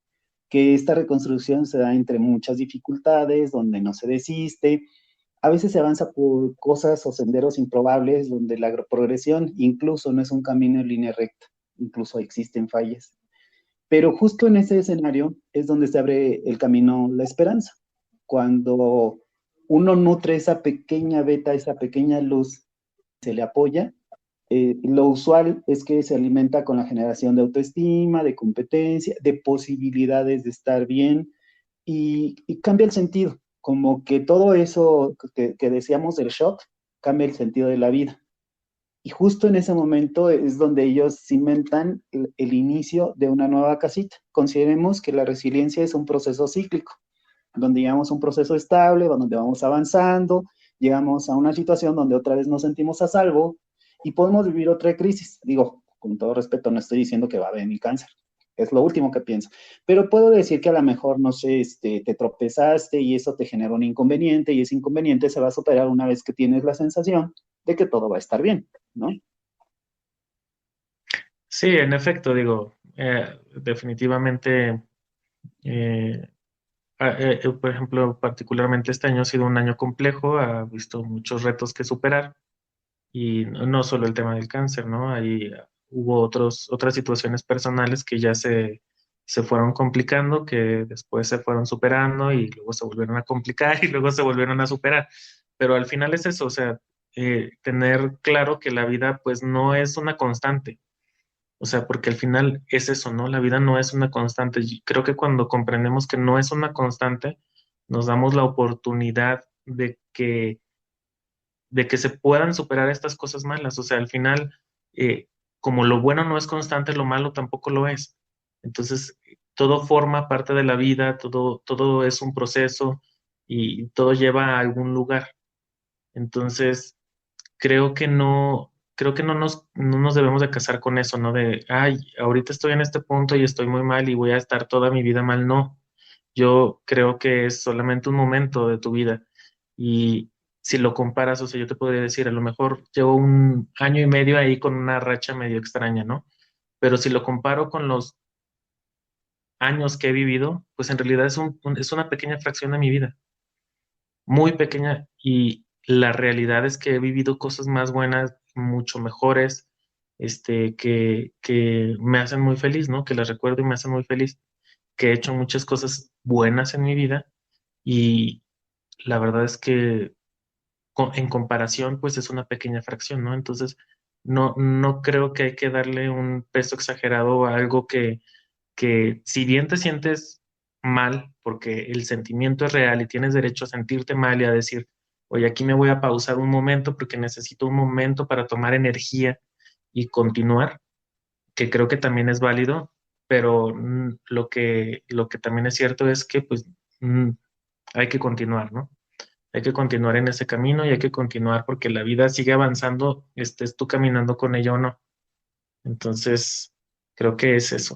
que esta reconstrucción se da entre muchas dificultades, donde no se desiste, a veces se avanza por cosas o senderos improbables, donde la progresión incluso no es un camino en línea recta, incluso existen fallas. Pero justo en ese escenario es donde se abre el camino la esperanza. Cuando uno nutre esa pequeña beta, esa pequeña luz, se le apoya, lo usual es que se alimenta con la generación de autoestima, de competencia, de posibilidades de estar bien y cambia el sentido, como que todo eso que decíamos del shock cambia el sentido de la vida. Y justo en ese momento es donde ellos cimentan el inicio de una nueva casita. Consideremos que la resiliencia es un proceso cíclico, donde llegamos a un proceso estable, donde vamos avanzando, llegamos a una situación donde otra vez nos sentimos a salvo y podemos vivir otra crisis. Digo, con todo respeto, no estoy diciendo que va a venir cáncer, es lo último que pienso, pero puedo decir que a lo mejor, no sé, te tropezaste y eso te genera un inconveniente y ese inconveniente se va a superar una vez que tienes la sensación de que todo va a estar bien, ¿no? Sí, en efecto, digo, definitivamente, eh, por ejemplo, particularmente este año ha sido un año complejo, ha visto muchos retos que superar y no solo el tema del cáncer, ¿no? Ahí hubo otras situaciones personales que ya se fueron complicando, que después se fueron superando y luego se volvieron a complicar y luego se volvieron a superar. Pero al final es eso, o sea, tener claro que la vida pues no es una constante. O sea, porque al final es eso, ¿no? La vida no es una constante. Y creo que cuando comprendemos que no es una constante, nos damos la oportunidad de que se puedan superar estas cosas malas. O sea, al final, como lo bueno no es constante, lo malo tampoco lo es. Entonces, todo forma parte de la vida, todo es un proceso y todo lleva a algún lugar. Entonces, creo que no nos debemos de casar con eso, ¿no? De, ay, ahorita estoy en este punto y estoy muy mal y voy a estar toda mi vida mal. No, yo creo que es solamente un momento de tu vida. Y si lo comparas, o sea, yo te podría decir, a lo mejor llevo un año y medio ahí con una racha medio extraña, ¿no? Pero si lo comparo con los años que he vivido, pues en realidad es una pequeña fracción de mi vida, muy pequeña. Y la realidad es que he vivido cosas más buenas, mucho mejores, que me hacen muy feliz, ¿no? Que las recuerdo y me hacen muy feliz, que he hecho muchas cosas buenas en mi vida y la verdad es que en comparación, pues es una pequeña fracción, ¿no? Entonces, no creo que hay que darle un peso exagerado a algo que si bien te sientes mal, porque el sentimiento es real y tienes derecho a sentirte mal y a decir, oye, aquí me voy a pausar un momento porque necesito un momento para tomar energía y continuar, que creo que también es válido, pero lo que también es cierto es que pues mm, hay que continuar, ¿no? Hay que continuar en ese camino y hay que continuar porque la vida sigue avanzando, estés tú caminando con ella o no. Entonces, creo que es eso.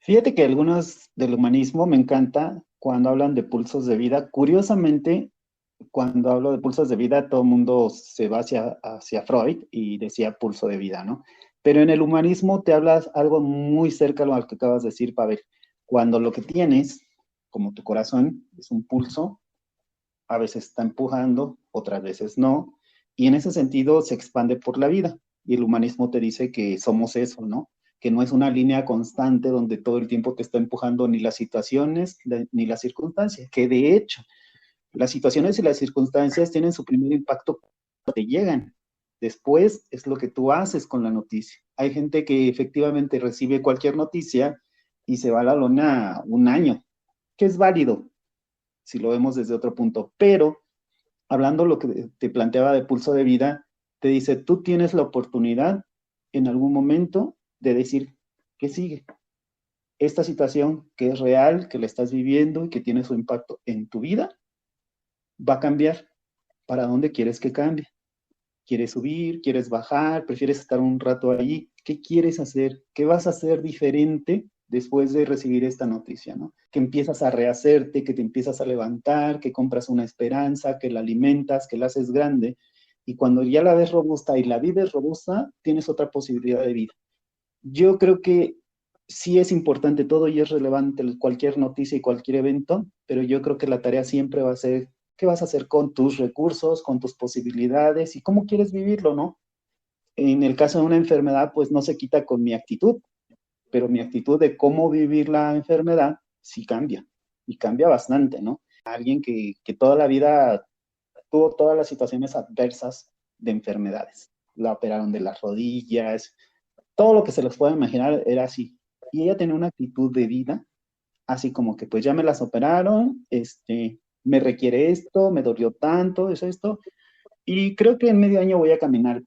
Fíjate que algunos del humanismo me encanta cuando hablan de pulsos de vida. Curiosamente, cuando hablo de pulsos de vida, todo el mundo se va hacia Freud y decía pulso de vida, ¿no? Pero en el humanismo te hablas algo muy cerca a lo que acabas de decir, Pavel. Cuando lo que tienes, como tu corazón, es un pulso, a veces está empujando, otras veces no, y en ese sentido se expande por la vida. Y el humanismo te dice que somos eso, ¿no? Que no es una línea constante donde todo el tiempo te está empujando ni las situaciones ni las circunstancias, que de hecho las situaciones y las circunstancias tienen su primer impacto cuando te llegan. Después es lo que tú haces con la noticia. Hay gente que efectivamente recibe cualquier noticia y se va a la lona un año, que es válido si lo vemos desde otro punto, pero hablando lo que te planteaba de pulso de vida, te dice, tú tienes la oportunidad en algún momento de decir, ¿qué sigue? Esta situación que es real, que la estás viviendo y que tiene su impacto en tu vida, va a cambiar. ¿Para dónde quieres que cambie? ¿Quieres subir? ¿Quieres bajar? ¿Prefieres estar un rato ahí? ¿Qué quieres hacer? ¿Qué vas a hacer diferente después de recibir esta noticia, ¿no? Que empiezas a rehacerte, que te empiezas a levantar, que compras una esperanza, que la alimentas, que la haces grande. Y cuando ya la ves robusta y la vives robusta, tienes otra posibilidad de vida. Yo creo que sí es importante todo y es relevante cualquier noticia y cualquier evento, pero yo creo que la tarea siempre va a ser qué vas a hacer con tus recursos, con tus posibilidades y cómo quieres vivirlo, ¿no? En el caso de una enfermedad, pues no se quita con mi actitud, pero mi actitud de cómo vivir la enfermedad sí cambia y cambia bastante, ¿no? Alguien que toda la vida tuvo todas las situaciones adversas de enfermedades. La operaron de las rodillas, todo lo que se les pueda imaginar era así. Y ella tenía una actitud de vida, así como que pues ya me las operaron, me requiere esto, me dolió tanto, es esto, y creo que en medio año voy a caminar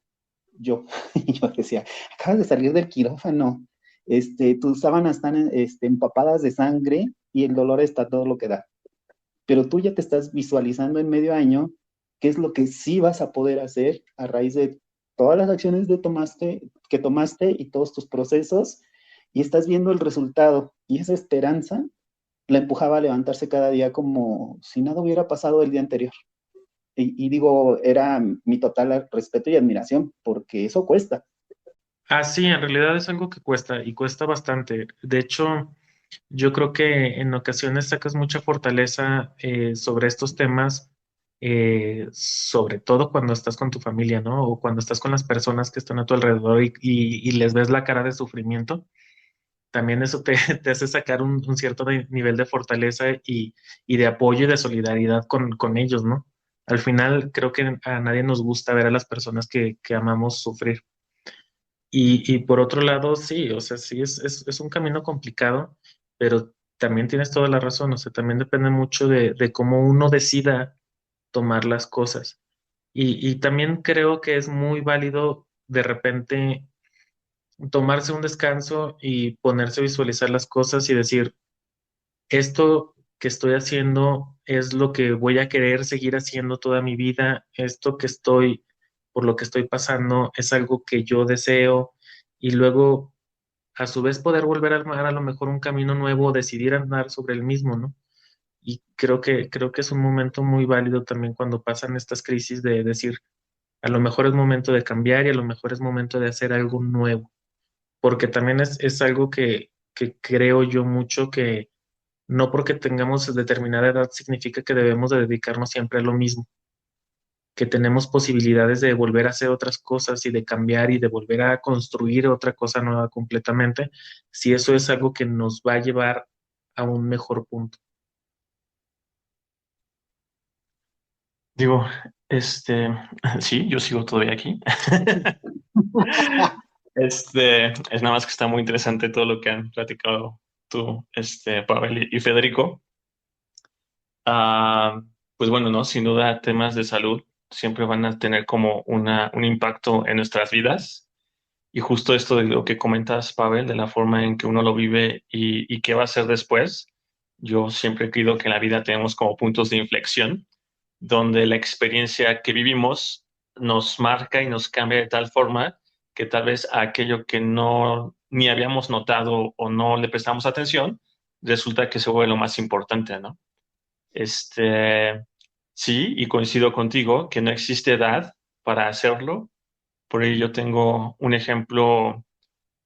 yo. Y yo decía, acabas de salir del quirófano, tus sábanas están empapadas de sangre y el dolor está todo lo que da. Pero tú ya te estás visualizando en medio año qué es lo que sí vas a poder hacer a raíz de todas las acciones que tomaste y todos tus procesos, y estás viendo el resultado. Y esa esperanza la empujaba a levantarse cada día como si nada hubiera pasado el día anterior. Y digo, era mi total respeto y admiración, porque eso cuesta. Ah, sí, en realidad es algo que cuesta y cuesta bastante. De hecho, yo creo que en ocasiones sacas mucha fortaleza sobre estos temas, sobre todo cuando estás con tu familia, ¿no? O cuando estás con las personas que están a tu alrededor y les ves la cara de sufrimiento. También eso te, te hace sacar un cierto nivel de fortaleza y de apoyo y de solidaridad con ellos, ¿no? Al final, creo que a nadie nos gusta ver a las personas que amamos sufrir. Y por otro lado, sí, o sea, sí es un camino complicado, pero también tienes toda la razón, o sea, también depende mucho de cómo uno decida tomar las cosas. Y también creo que es muy válido de repente tomarse un descanso y ponerse a visualizar las cosas y decir, esto que estoy haciendo es lo que voy a querer seguir haciendo toda mi vida, esto que estoy, por lo que estoy pasando, es algo que yo deseo y luego a su vez poder volver a armar a lo mejor un camino nuevo, decidir andar sobre el mismo, ¿no? Y creo que es un momento muy válido también cuando pasan estas crisis de decir, a lo mejor es momento de cambiar y a lo mejor es momento de hacer algo nuevo, porque también es algo que creo yo mucho que no porque tengamos determinada edad significa que debemos de dedicarnos siempre a lo mismo, que tenemos posibilidades de volver a hacer otras cosas y de cambiar y de volver a construir otra cosa nueva completamente, si eso es algo que nos va a llevar a un mejor punto. Digo, Sí, yo sigo todavía aquí. Es nada más que está muy interesante todo lo que han platicado tú, Pavel y Federico. Ah, pues bueno, ¿no? Sin duda, temas de salud siempre van a tener como un impacto en nuestras vidas. Y justo esto de lo que comentas, Pavel, de la forma en que uno lo vive y qué va a hacer después, yo siempre he creído que en la vida tenemos como puntos de inflexión, donde la experiencia que vivimos nos marca y nos cambia de tal forma que tal vez aquello que no ni habíamos notado o no le prestamos atención, resulta que se vuelve lo más importante, ¿no? Sí, y coincido contigo que no existe edad para hacerlo. Por ello yo tengo un ejemplo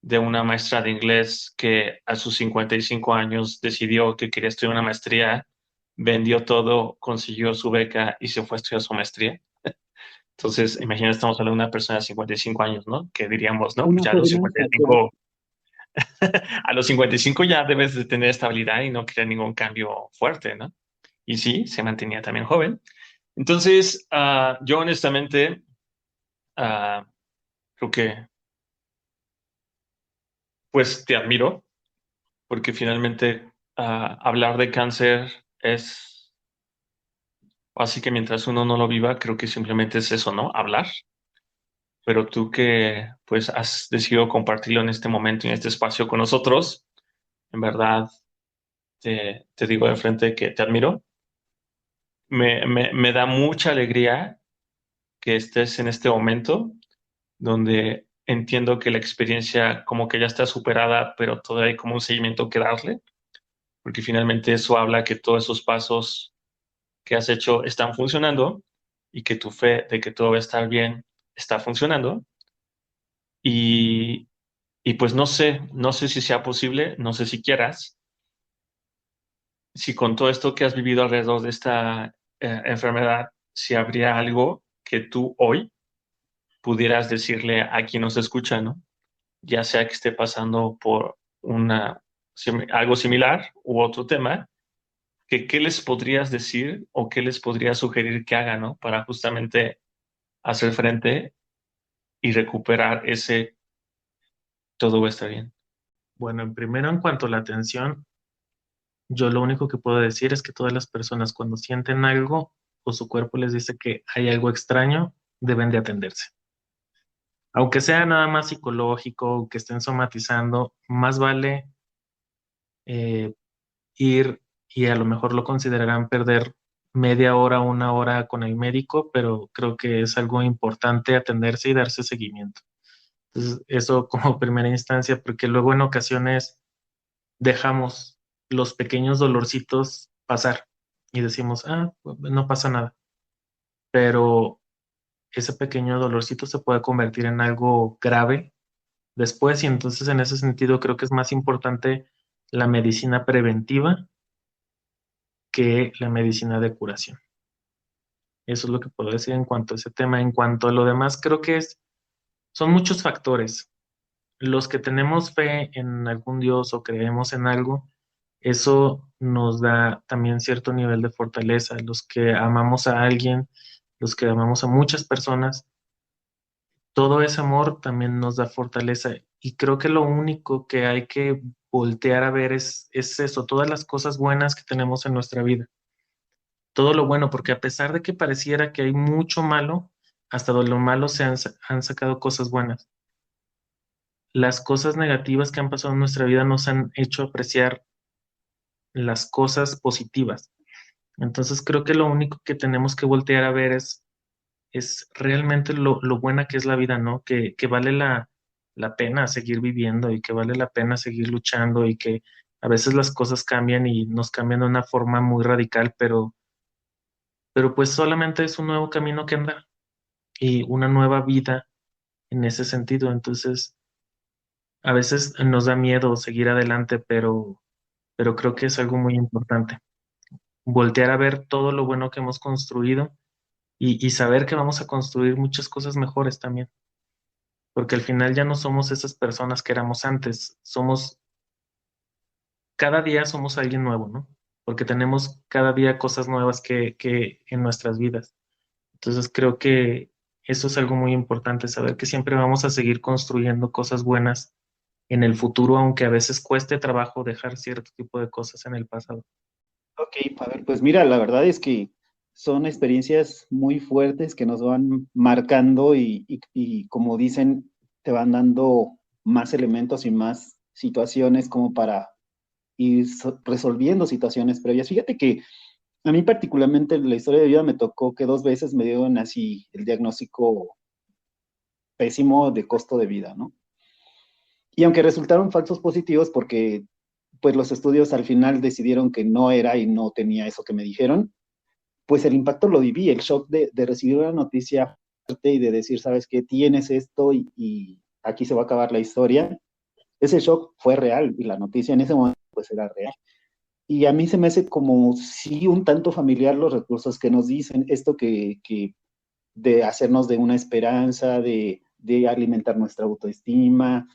de una maestra de inglés que a sus 55 años decidió que quería estudiar una maestría, vendió todo, consiguió su beca y se fue a estudiar su maestría. Entonces, imagina, estamos hablando de una persona de 55 años, ¿no? Que diríamos, ¿no? Pues Una ya Ferdinand, claro. a los 55 ya debes de tener estabilidad y no querer ningún cambio fuerte, ¿no? Y sí, se mantenía también joven. Entonces, yo honestamente ah, creo que pues te admiro porque finalmente hablar de cáncer es, así que mientras uno no lo viva, creo que simplemente es eso, ¿no? Hablar. Pero tú que pues has decidido compartirlo en este momento y en este espacio con nosotros, en verdad te digo de frente que te admiro. Me da mucha alegría que estés en este momento donde entiendo que la experiencia como que ya está superada, pero todavía hay como un seguimiento que darle, porque finalmente eso habla que todos esos pasos que has hecho están funcionando y que tu fe de que todo va a estar bien está funcionando. Y, y pues no sé si sea posible, no sé si quieras, si con todo esto que has vivido alrededor de esta enfermedad, si habría algo que tú hoy pudieras decirle a quien nos escucha, ¿no? Ya sea que esté pasando por algo similar u otro tema, que qué les podrías decir o qué les podrías sugerir que hagan, ¿no? Para justamente hacer frente y recuperar ese todo va a estar bien. Bueno, primero en cuanto a la atención, yo lo único que puedo decir es que todas las personas cuando sienten algo o su cuerpo les dice que hay algo extraño, deben de atenderse. Aunque sea nada más psicológico, que estén somatizando, más vale eh, ir y a lo mejor lo considerarán perder media hora, una hora con el médico, pero creo que es algo importante atenderse y darse seguimiento. Entonces, eso como primera instancia, porque luego en ocasiones dejamos los pequeños dolorcitos pasar y decimos, pues, no pasa nada, pero ese pequeño dolorcito se puede convertir en algo grave después y entonces en ese sentido creo que es más importante la medicina preventiva que la medicina de curación. Eso es lo que puedo decir en cuanto a ese tema. En cuanto a lo demás, creo que son muchos factores. Los que tenemos fe en algún Dios o creemos en algo, eso nos da también cierto nivel de fortaleza. Los que amamos a alguien, los que amamos a muchas personas, todo ese amor también nos da fortaleza. Y creo que lo único que hay que voltear a ver es eso, todas las cosas buenas que tenemos en nuestra vida. Todo lo bueno, porque a pesar de que pareciera que hay mucho malo, hasta de lo malo han sacado cosas buenas. Las cosas negativas que han pasado en nuestra vida nos han hecho apreciar las cosas positivas. Entonces creo que lo único que tenemos que voltear a ver es realmente lo buena que es la vida, ¿no? Que vale la pena seguir viviendo y que vale la pena seguir luchando y que a veces las cosas cambian y nos cambian de una forma muy radical, pero pues solamente es un nuevo camino que andar y una nueva vida en ese sentido. Entonces, a veces nos da miedo seguir adelante, pero creo que es algo muy importante. Voltear a ver todo lo bueno que hemos construido y saber que vamos a construir muchas cosas mejores también, porque al final ya no somos esas personas que éramos antes, cada día somos alguien nuevo, ¿no? Porque tenemos cada día cosas nuevas que en nuestras vidas. Entonces creo que eso es algo muy importante, saber que siempre vamos a seguir construyendo cosas buenas en el futuro, aunque a veces cueste trabajo dejar cierto tipo de cosas en el pasado. Ok, a ver, pues mira, la verdad es que son experiencias muy fuertes que nos van marcando y como dicen, te van dando más elementos y más situaciones como para ir resolviendo situaciones previas. Fíjate que a mí particularmente en la historia de vida me tocó que 2 veces me dieron así el diagnóstico pésimo de costo de vida, ¿no? Y aunque resultaron falsos positivos porque pues los estudios al final decidieron que no era y no tenía eso que me dijeron, pues el impacto lo viví, el shock de recibir una noticia fuerte y de decir, ¿sabes qué? Tienes esto y aquí se va a acabar la historia. Ese shock fue real y la noticia en ese momento pues era real. Y a mí se me hace como sí un tanto familiar los recursos que nos dicen, esto que de hacernos de una esperanza, de alimentar nuestra autoestima.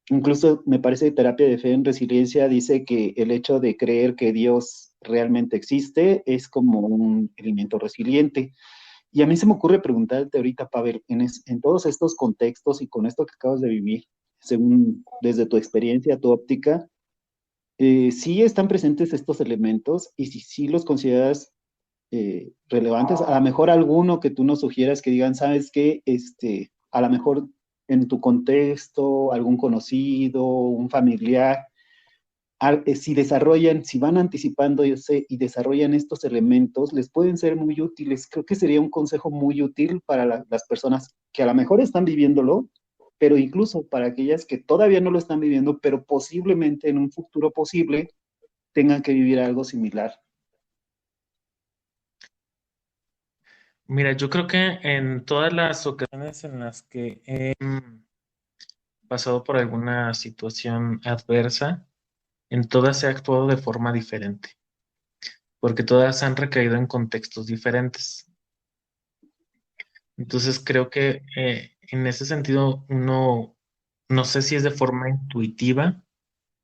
Incluso me parece que terapia de fe en resiliencia dice que el hecho de creer que Dios realmente existe es como un elemento resiliente. Y a mí se me ocurre preguntarte ahorita, Pavel, en todos estos contextos y con esto que acabas de vivir, según desde tu experiencia, tu óptica, ¿sí están presentes estos elementos? Y si sí los consideras relevantes, a lo mejor alguno que tú nos sugieras que digan, ¿sabes qué? A lo mejor en tu contexto, algún conocido, un familiar, si desarrollan, si van anticipando, yo sé, y desarrollan estos elementos, les pueden ser muy útiles. Creo que sería un consejo muy útil para las personas que a lo mejor están viviéndolo, pero incluso para aquellas que todavía no lo están viviendo, pero posiblemente en un futuro posible tengan que vivir algo similar. Mira, yo creo que en todas las ocasiones en las que he pasado por alguna situación adversa, en todas he actuado de forma diferente, porque todas han recaído en contextos diferentes. Entonces creo que en ese sentido uno, no sé si es de forma intuitiva,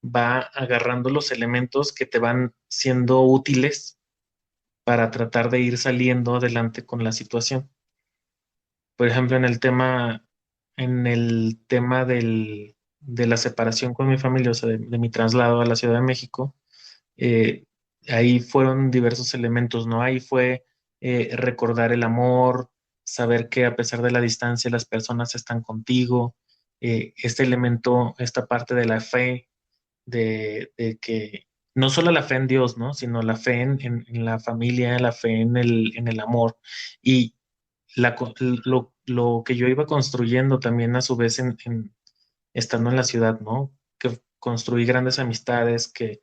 va agarrando los elementos que te van siendo útiles para tratar de ir saliendo adelante con la situación. Por ejemplo, en el tema de la separación con mi familia, o sea, de mi traslado a la Ciudad de México, eh, ahí fueron diversos elementos, ¿no? Ahí fue recordar el amor, saber que a pesar de la distancia las personas están contigo, este elemento, esta parte de la fe, de que no solo la fe en Dios, ¿no? Sino la fe en la familia, la fe en el amor. Y lo que yo iba construyendo también a su vez estando en la ciudad, ¿no? Que construí grandes amistades, que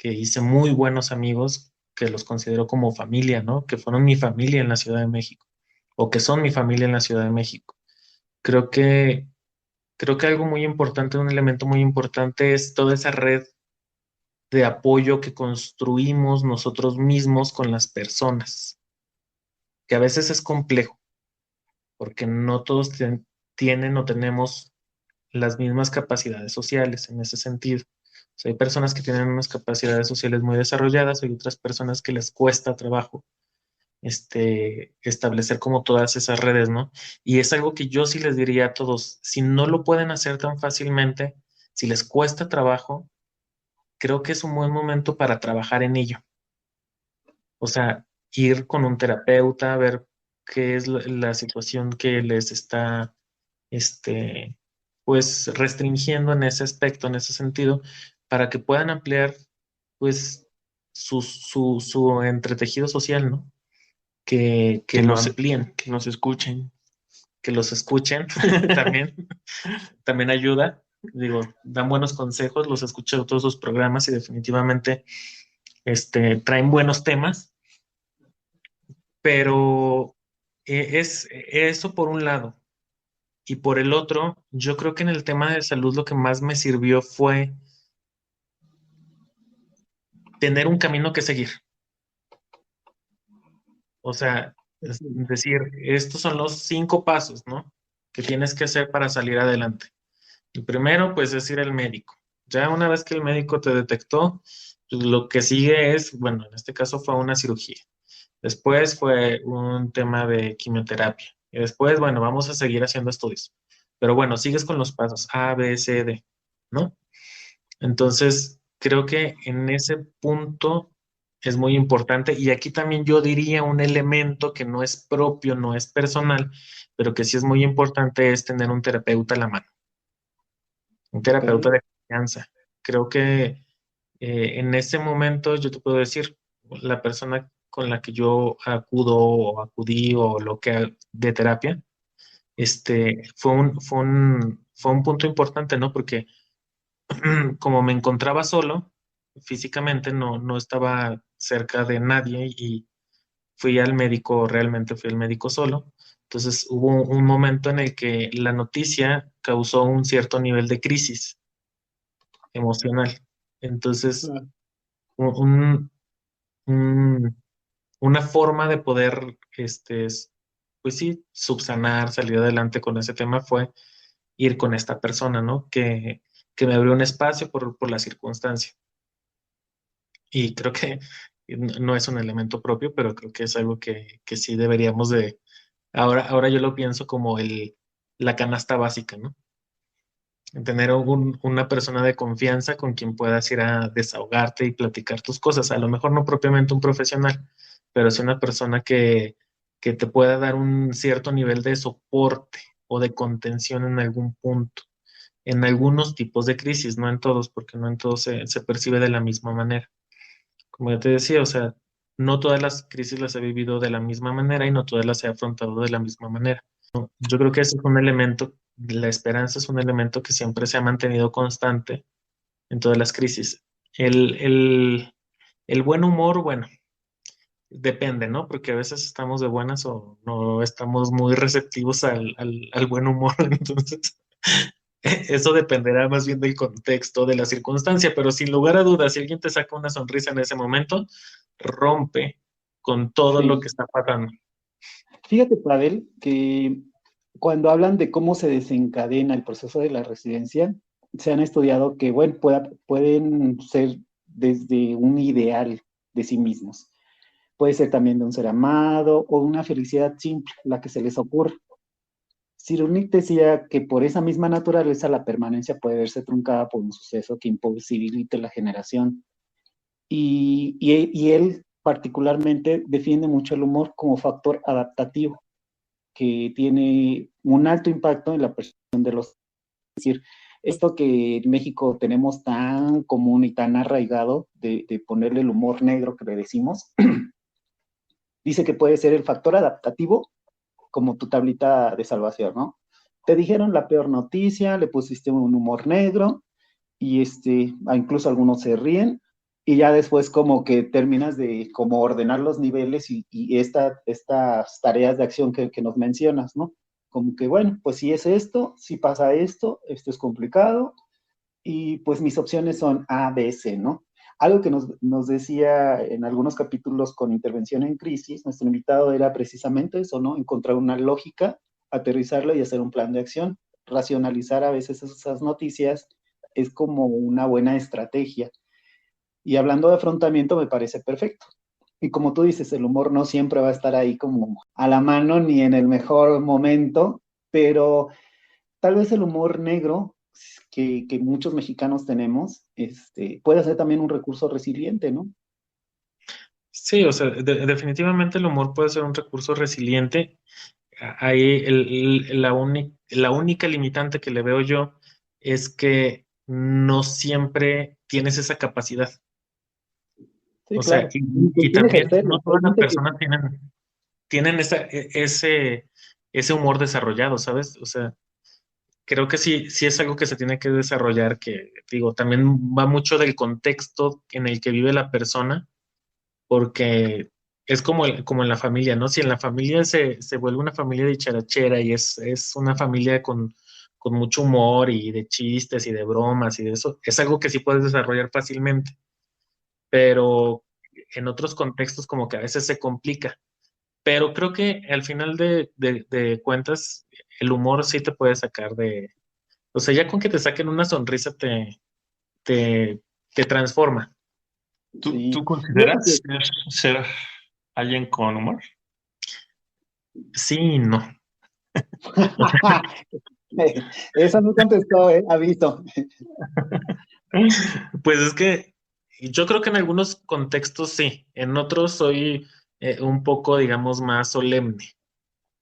hice muy buenos amigos, que los considero como familia, ¿no? Que fueron mi familia en la Ciudad de México, o que son mi familia en la Ciudad de México. Creo que, creo que algo muy importante, un elemento muy importante es toda esa red de apoyo que construimos nosotros mismos con las personas, que a veces es complejo, porque no todos tienen o tenemos las mismas capacidades sociales en ese sentido. O sea, hay personas que tienen unas capacidades sociales muy desarrolladas, hay otras personas que les cuesta trabajo establecer como todas esas redes, ¿no? Y es algo que yo sí les diría a todos, si no lo pueden hacer tan fácilmente, si les cuesta trabajo, creo que es un buen momento para trabajar en ello. O sea, ir con un terapeuta, ver qué es la situación que les está, este, pues, restringiendo en ese aspecto, en ese sentido, para que puedan ampliar, pues, su entretejido social, ¿no? Que Que lo nos, amplíen, que nos escuchen. que los escuchen también, también ayuda. Digo, dan buenos consejos, los escucho en todos sus programas y definitivamente traen buenos temas, pero es eso por un lado. Y por el otro, yo creo que en el tema de salud lo que más me sirvió fue tener un camino que seguir. O sea, es decir, estos son los 5 pasos, ¿no? Que tienes que hacer para salir adelante. El primero, pues, es ir al médico. Ya una vez que el médico te detectó, pues, lo que sigue es, bueno, en este caso fue una cirugía. Después fue un tema de quimioterapia. Y después, bueno, vamos a seguir haciendo estudios. Pero bueno, sigues con los pasos A, B, C, D, ¿no? Entonces, creo que en ese punto es muy importante. Y aquí también yo diría un elemento que no es propio, no es personal, pero que sí es muy importante es tener un terapeuta a la mano, un Ok, terapeuta de confianza. Creo que en ese momento yo te puedo decir, la persona con la que yo acudo o acudí o lo que de terapia, fue un punto importante, ¿no? Porque como me encontraba solo, físicamente no estaba cerca de nadie y fui al médico, realmente fui al médico solo. Entonces hubo un momento en el que la noticia causó un cierto nivel de crisis emocional. Entonces, claro. un- un- una forma de poder, pues sí, subsanar, salir adelante con ese tema fue ir con esta persona, ¿no? Que me abrió un espacio por la circunstancia. Y creo que no es un elemento propio, pero creo que es algo que sí deberíamos de, ahora yo lo pienso como la canasta básica, ¿no? Tener una persona de confianza con quien puedas ir a desahogarte y platicar tus cosas. A lo mejor no propiamente un profesional, pero es una persona que te pueda dar un cierto nivel de soporte o de contención en algún punto, en algunos tipos de crisis, no en todos, porque no en todos se percibe de la misma manera. Como ya te decía, o sea, no todas las crisis las he vivido de la misma manera y no todas las he afrontado de la misma manera. Yo creo que ese es un elemento, la esperanza es un elemento que siempre se ha mantenido constante en todas las crisis. El, el, el buen humor, bueno, depende, ¿no? Porque a veces estamos de buenas o no estamos muy receptivos al buen humor. Entonces, eso dependerá más bien del contexto, de la circunstancia, pero sin lugar a dudas, si alguien te saca una sonrisa en ese momento, rompe con todo lo que Sí. está pasando. Fíjate, Pavel, que cuando hablan de cómo se desencadena el proceso de la residencia, se han estudiado que, bueno, pueden ser desde un ideal de sí mismos. Puede ser también de un ser amado o una felicidad simple, la que se les ocurra. Cyrulnik decía que por esa misma naturaleza la permanencia puede verse truncada por un suceso que imposibilite la generación. Y él particularmente defiende mucho el humor como factor adaptativo, que tiene un alto impacto en la percepción de los... Es decir, esto que en México tenemos tan común y tan arraigado de ponerle el humor negro que le decimos, dice que puede ser el factor adaptativo como tu tablita de salvación, ¿no? Te dijeron la peor noticia, le pusiste un humor negro y incluso algunos se ríen y ya después como que terminas de como ordenar los niveles y estas tareas de acción que nos mencionas, ¿no? Como que, bueno, pues si es esto, si pasa esto es complicado y pues mis opciones son A, B, C, ¿no? Algo que nos decía en algunos capítulos con intervención en crisis, nuestro invitado era precisamente eso, ¿no? Encontrar una lógica, aterrizarlo y hacer un plan de acción. Racionalizar a veces esas noticias es como una buena estrategia. Y hablando de afrontamiento, me parece perfecto. Y como tú dices, el humor no siempre va a estar ahí como a la mano ni en el mejor momento, pero tal vez el humor negro que muchos mexicanos tenemos, puede ser también un recurso resiliente, ¿no? Sí, o sea, definitivamente el humor puede ser un recurso resiliente. Ahí la única limitante que le veo yo es que no siempre tienes esa capacidad. Sí, O sea, claro. y Inclusive también ejercerlo. no Hay todas las gente que, personas tienen ese humor desarrollado, ¿sabes? O sea, creo que sí es algo que se tiene que desarrollar, que digo, también va mucho del contexto en el que vive la persona, porque es como en la familia, ¿no? Si en la familia se vuelve una familia dicharachera y es una familia con mucho humor y de chistes y de bromas y de eso, es algo que sí puedes desarrollar fácilmente, pero en otros contextos como que a veces se complica. Pero creo que al final de cuentas, el humor sí te puede sacar o sea, ya con que te saquen una sonrisa te, te transforma. ¿Tú sí. Fíjate consideras que, ser alguien con humor. Sí y no. Eso no contestó, aviso. Pues es que yo creo que en algunos contextos sí, en otros soy un poco, digamos, más solemne,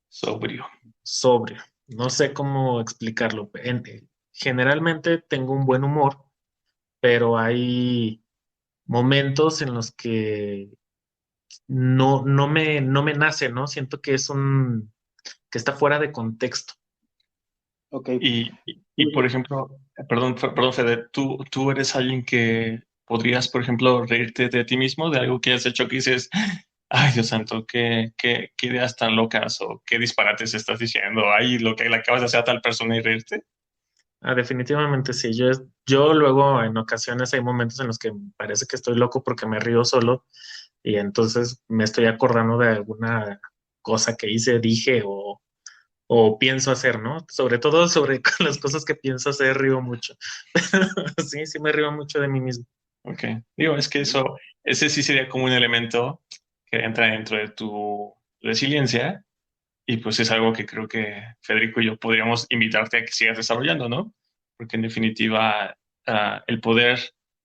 Sobrio. sobrio. No sé cómo explicarlo. Generalmente tengo un buen humor, pero hay momentos en los que no me nace, ¿no? Siento que que está fuera de contexto. Ok. Y, por ejemplo, perdón, Fede, ¿tú eres alguien que podrías, por ejemplo, reírte de ti mismo, de algo que has hecho que dices, ay, Dios santo, qué ideas tan locas o qué disparates estás diciendo, ay, lo que le acabas de hacer a tal persona y reírte? Ah, definitivamente sí. Yo luego en ocasiones hay momentos en los que parece que estoy loco porque me río solo y entonces me estoy acordando de alguna cosa que hice, dije o pienso hacer, ¿no? Sobre todo sobre con las cosas que pienso hacer, río mucho. Sí, sí me río mucho de mí mismo. Ok. Digo, es que ese sí sería como un elemento que entra dentro de tu resiliencia y pues es algo que creo que Federico y yo podríamos invitarte a que sigas desarrollando, ¿no? Porque en definitiva, el poder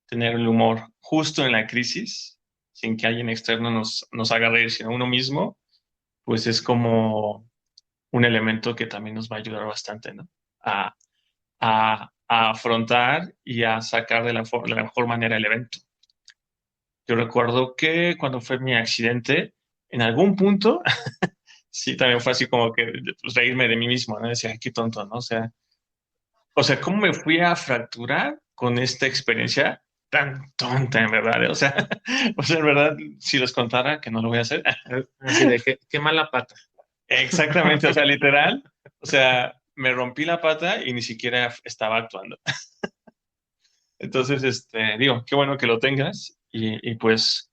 tener el humor justo en la crisis, sin que alguien externo nos haga reír, sino uno mismo, pues es como un elemento que también nos va a ayudar bastante, ¿no? A, a afrontar y a sacar de la mejor manera el evento. Yo recuerdo que cuando fue mi accidente, en algún punto, sí, también fue así como que pues, reírme de mí mismo, ¿no? Decía, "Ay, qué tonto, ¿no? O sea, ¿cómo me fui a fracturar con esta experiencia tan tonta, en verdad? O sea, en verdad, si los contara, que no lo voy a hacer. Así de qué mala pata. Exactamente, o sea, literal, o sea, me rompí la pata y ni siquiera estaba actuando. Entonces, digo, qué bueno que lo tengas y pues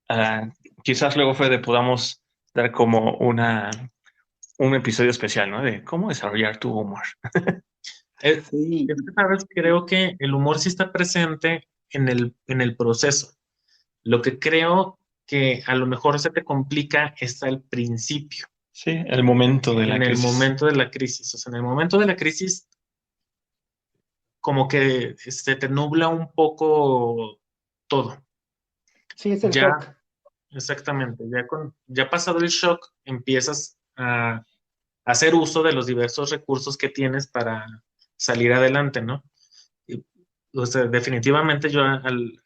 ah, quizás luego, Fede, podamos dar como un episodio especial, ¿no? De cómo desarrollar tu humor. Es, Sí, es que, ¿sabes? Creo que el humor sí está presente en el proceso. Lo que creo que a lo mejor se te complica es al principio, Sí, el momento de la en el crisis. momento de la crisis. O sea, en el momento de la crisis, como que se te nubla un poco todo. sí, es el Ya, shock. exactamente, ya pasado el shock, empiezas a hacer uso de los diversos recursos que tienes para salir adelante, ¿no? Y, o sea, definitivamente yo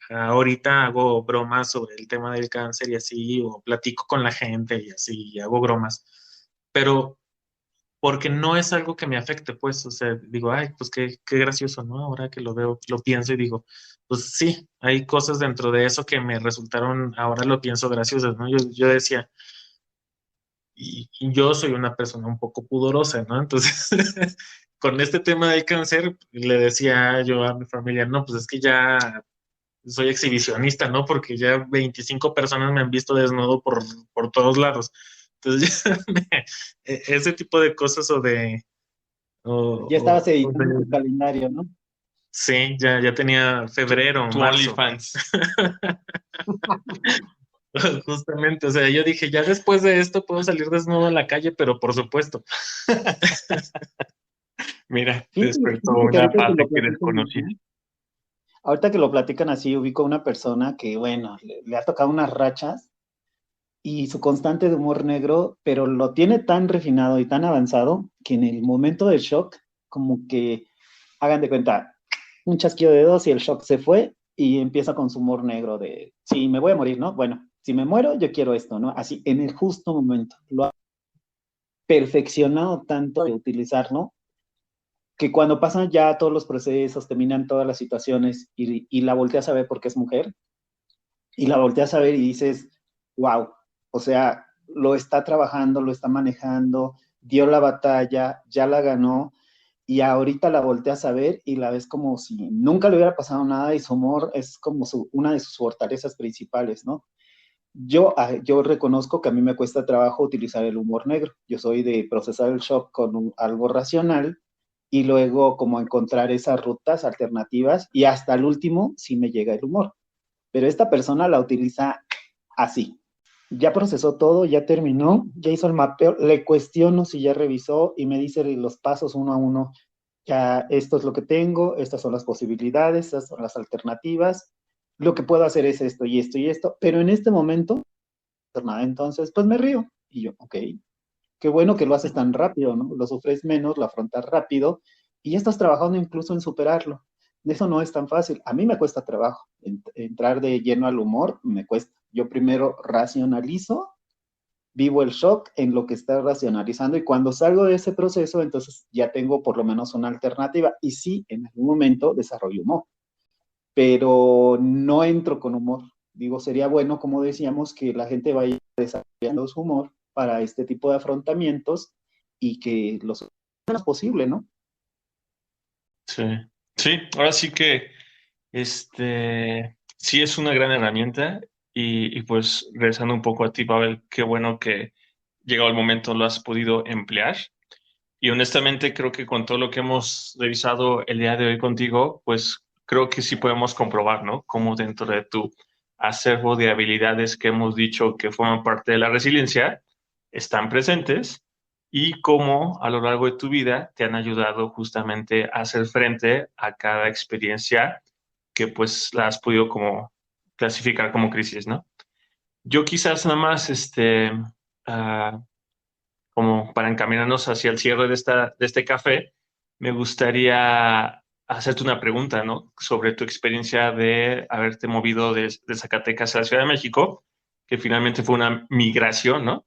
ahorita hago bromas sobre el tema del cáncer y así, o platico con la gente y así, y hago bromas, pero porque no es algo que me afecte, pues, o sea, digo, ay, pues qué gracioso, ¿no? Ahora que lo veo, lo pienso y digo, pues sí, hay cosas dentro de eso que me resultaron, ahora lo pienso graciosas, ¿no? Yo decía, y yo soy una persona un poco pudorosa, ¿no? Entonces, con este tema del cáncer, le decía yo a mi familia, no, pues es que ya soy exhibicionista, ¿no? Porque ya 25 personas me han visto desnudo por todos lados. Entonces, ese tipo de cosas Ya estabas o editando tu de- calendario, ¿no? sí, ya tenía febrero, Tu marzo, OnlyFans. justamente. O sea, yo dije, ya después de esto puedo salir desnudo a la calle, pero por supuesto. Mira, despertó Fíjate que una ahorita que parte lo que platican desconocía. así, ahorita que lo platican así, ubico a una persona que, bueno, le ha tocado unas rachas y su constante de humor negro, pero lo tiene tan refinado y tan avanzado que en el momento del shock, como que hagan de cuenta, un chasquido de dedos y el shock se fue y empieza con su humor negro de, sí, me voy a morir, ¿no? Bueno, si me muero, yo quiero esto, ¿no? Así, en el justo momento. Lo ha perfeccionado tanto de utilizarlo que cuando pasan ya todos los procesos, terminan todas las situaciones y la volteas a ver porque es mujer, y la volteas a ver y dices, wow, o sea, lo está trabajando, lo está manejando, dio la batalla, ya la ganó, y ahorita la volteas a ver y la ves como si nunca le hubiera pasado nada y su humor es como una de sus fortalezas principales, ¿no? Yo reconozco que a mí me cuesta trabajo utilizar el humor negro. Yo soy de procesar el shock con algo racional y luego como encontrar esas rutas alternativas y hasta el último sí me llega el humor. Pero esta persona la utiliza así. ya procesó todo, ya terminó, ya hizo el mapeo, le cuestiono si ya revisó y me dice los pasos uno a uno. Ya esto es lo que tengo, estas son las posibilidades, estas son las alternativas, lo que puedo hacer es esto y esto y esto, pero en este momento, no hacer nada, entonces, pues me río. Y yo, ok, qué bueno que lo haces tan rápido, ¿no? Lo sufres menos, lo afrontas rápido y ya estás trabajando incluso en superarlo. Eso no es tan fácil. A mí me cuesta trabajo. Entrar de lleno al humor me cuesta. Yo primero racionalizo, vivo el shock en lo que está racionalizando y cuando salgo de ese proceso, entonces ya tengo por lo menos una alternativa y sí, en algún momento desarrollo humor, pero no entro con humor. Digo, sería bueno, como decíamos, que la gente vaya desarrollando su humor para este tipo de afrontamientos y que lo menos posible, ¿no? Sí, sí, ahora sí que sí es una gran herramienta y pues regresando un poco a ti, Pavel, qué bueno que llegado el momento lo has podido emplear. Y honestamente creo que con todo lo que hemos revisado el día de hoy contigo, pues creo que sí podemos comprobar, ¿no? Cómo dentro de tu acervo de habilidades que hemos dicho que forman parte de la resiliencia, están presentes y cómo a lo largo de tu vida te han ayudado justamente a hacer frente a cada experiencia que pues la has podido como clasificar como crisis, ¿no? Yo quizás nada más, ah, como para encaminarnos hacia el cierre de este café, me gustaría hacerte una pregunta, ¿no? Sobre tu experiencia de haberte movido de Zacatecas a la Ciudad de México, que finalmente fue una migración, ¿no?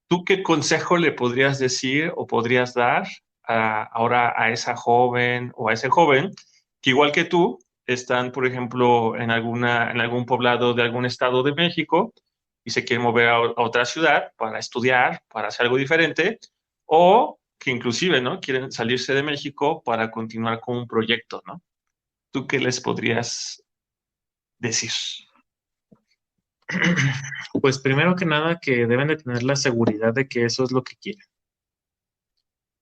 ¿Tú qué consejo le podrías decir o podrías dar ahora a esa joven o a ese joven que igual que tú están, por ejemplo, en algún poblado de algún estado de México y se quieren mover a otra ciudad para estudiar, para hacer algo diferente, o que inclusive, ¿no? Quieren salirse de México para continuar con un proyecto, ¿no? ¿Tú qué les podrías decir? Pues primero que nada que deben de tener la seguridad de que eso es lo que quieren,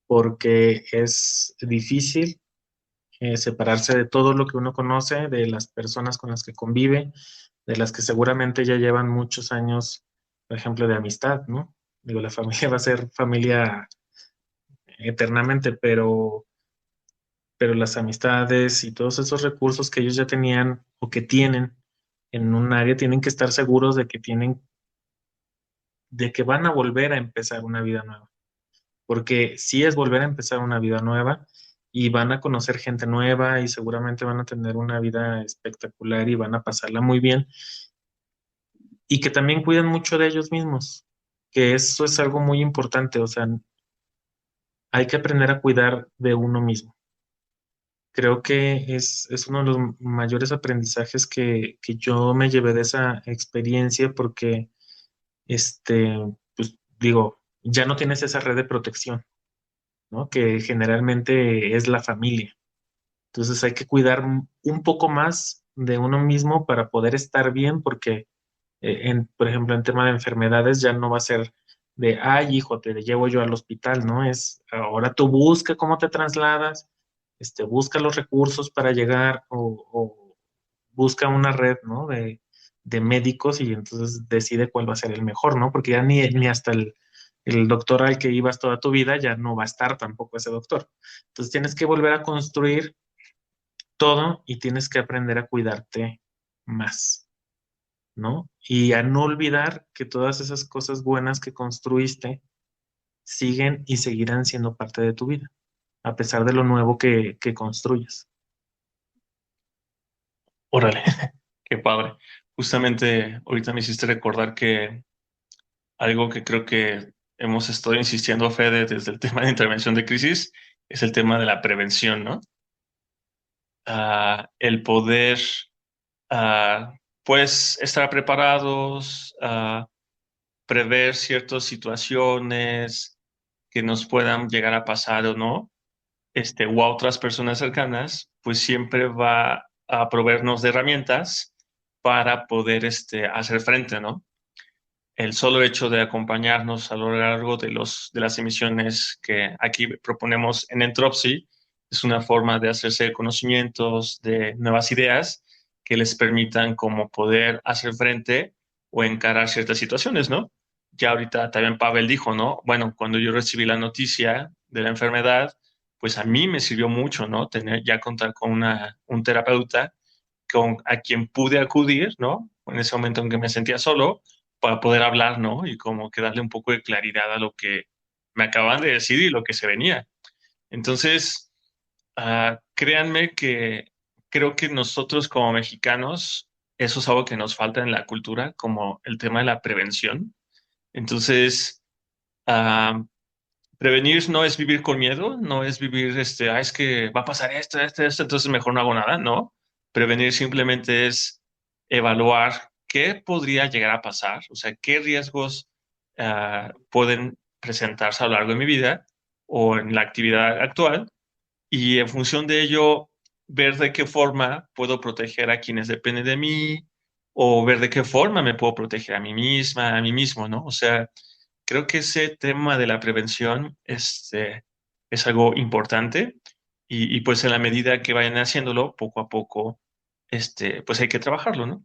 porque es difícil separarse de todo lo que uno conoce, de las personas con las que convive, de las que seguramente ya llevan muchos años, por ejemplo, de amistad, ¿no? Digo, la familia va a ser familia eternamente, pero las amistades y todos esos recursos que ellos ya tenían o que tienen en un área tienen que estar seguros de que de que van a volver a empezar una vida nueva, porque sí es volver a empezar una vida nueva y van a conocer gente nueva y seguramente van a tener una vida espectacular y van a pasarla muy bien y que también cuidan mucho de ellos mismos, que eso es algo muy importante, o sea, hay que aprender a cuidar de uno mismo. Creo que es uno de los mayores aprendizajes que yo me llevé de esa experiencia porque, este, pues digo, ya no tienes esa red de protección, ¿no? Que generalmente es la familia. Entonces hay que cuidar un poco más de uno mismo para poder estar bien porque, por ejemplo, en tema de enfermedades ya no va a ser de, ay, hijo, te llevo yo al hospital, ¿no? Es ahora tú busca cómo te trasladas, busca los recursos para llegar o busca una red, ¿no? De médicos y entonces decide cuál va a ser el mejor, ¿no? Porque ya ni hasta el doctor al que ibas toda tu vida ya no va a estar tampoco ese doctor. Entonces tienes que volver a construir todo y tienes que aprender a cuidarte más, ¿no? Y a no olvidar que todas esas cosas buenas que construiste siguen y seguirán siendo parte de tu vida, a pesar de lo nuevo que construyas. Órale, qué padre. Justamente ahorita me hiciste recordar que algo que creo que hemos estado insistiendo, Fede, desde el tema de intervención de crisis, es el tema de la prevención, ¿no? El poder, ah, pues, estar preparados, prever ciertas situaciones que nos puedan llegar a pasar o no, o a otras personas cercanas, pues siempre va a proveernos de herramientas para poder, hacer frente, ¿no? El solo hecho de acompañarnos a lo largo de las emisiones que aquí proponemos en Entropy es una forma de hacerse conocimientos de nuevas ideas que les permitan como poder hacer frente o encarar ciertas situaciones, ¿no? Ya ahorita también Pavel dijo, ¿no? Bueno, cuando yo recibí la noticia de la enfermedad, pues a mí me sirvió mucho, ¿no? Tener ya contar con un terapeuta a quien pude acudir, ¿no? En ese momento en que me sentía solo, para poder hablar, ¿no? Y como que darle un poco de claridad a lo que me acaban de decir y lo que se venía. Entonces, créanme que creo que nosotros como mexicanos, eso es algo que nos falta en la cultura, como el tema de la prevención. Entonces, ah, prevenir no es vivir con miedo, no es vivir, es que va a pasar esto, entonces mejor no hago nada, no. Prevenir simplemente es evaluar qué podría llegar a pasar, o sea, qué riesgos pueden presentarse a lo largo de mi vida o en la actividad actual y en función de ello ver de qué forma puedo proteger a quienes dependen de mí o ver de qué forma me puedo proteger a mí misma, a mí mismo, ¿no? O sea, creo que ese tema de la prevención es algo importante y pues en la medida que vayan haciéndolo, poco a poco, pues hay que trabajarlo, ¿no?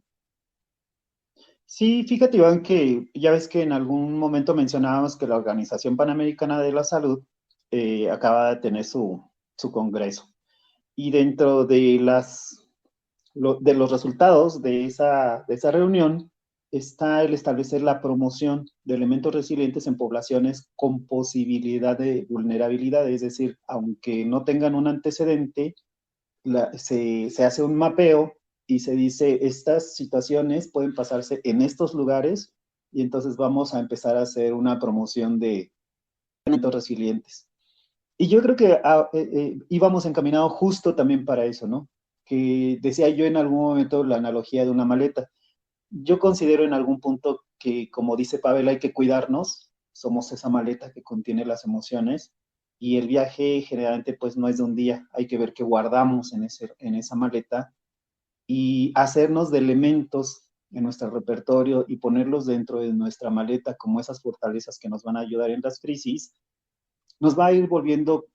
Sí, fíjate, Iván, que ya ves que en algún momento mencionábamos que la Organización Panamericana de la Salud acaba de tener su congreso. Y dentro de de los resultados de esa reunión está el establecer la promoción de elementos resilientes en poblaciones con posibilidad de vulnerabilidad, es decir, aunque no tengan un antecedente, se hace un mapeo y se dice, estas situaciones pueden pasarse en estos lugares y entonces vamos a empezar a hacer una promoción de elementos resilientes. Y yo creo que íbamos encaminados justo también para eso, ¿no? Que decía yo en algún momento la analogía de una maleta. Yo considero en algún punto que, como dice Pavel, hay que cuidarnos, somos esa maleta que contiene las emociones y el viaje generalmente pues no es de un día, hay que ver qué guardamos en esa maleta y hacernos de elementos en nuestro repertorio y ponerlos dentro de nuestra maleta como esas fortalezas que nos van a ayudar en las crisis, nos va a ir volviendo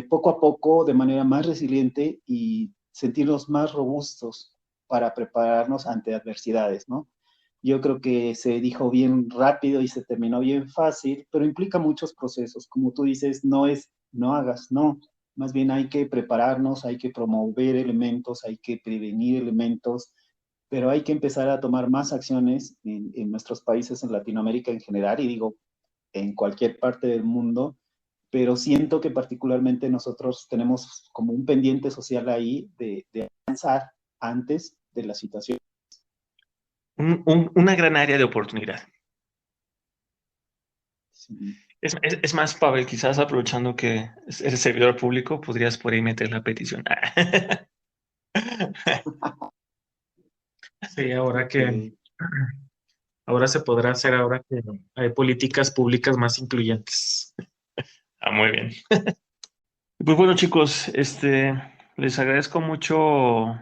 poco a poco de manera más resiliente y sentirnos más robustos para prepararnos ante adversidades, ¿no? Yo creo que se dijo bien rápido y se terminó bien fácil, pero implica muchos procesos. Como tú dices, no es no hagas, no. Más bien hay que prepararnos, hay que promover elementos, hay que prevenir elementos, pero hay que empezar a tomar más acciones en nuestros países, en Latinoamérica en general, y digo, en cualquier parte del mundo, pero siento que particularmente nosotros tenemos como un pendiente social ahí de avanzar antes de la situación. Una gran área de oportunidad. Sí. Es más, Pavel, quizás aprovechando que eres servidor público, podrías por ahí meter la petición. Sí, Okay. ahora se podrá hacer ahora que hay políticas públicas más incluyentes. Muy bien. Pues bueno, chicos, les agradezco mucho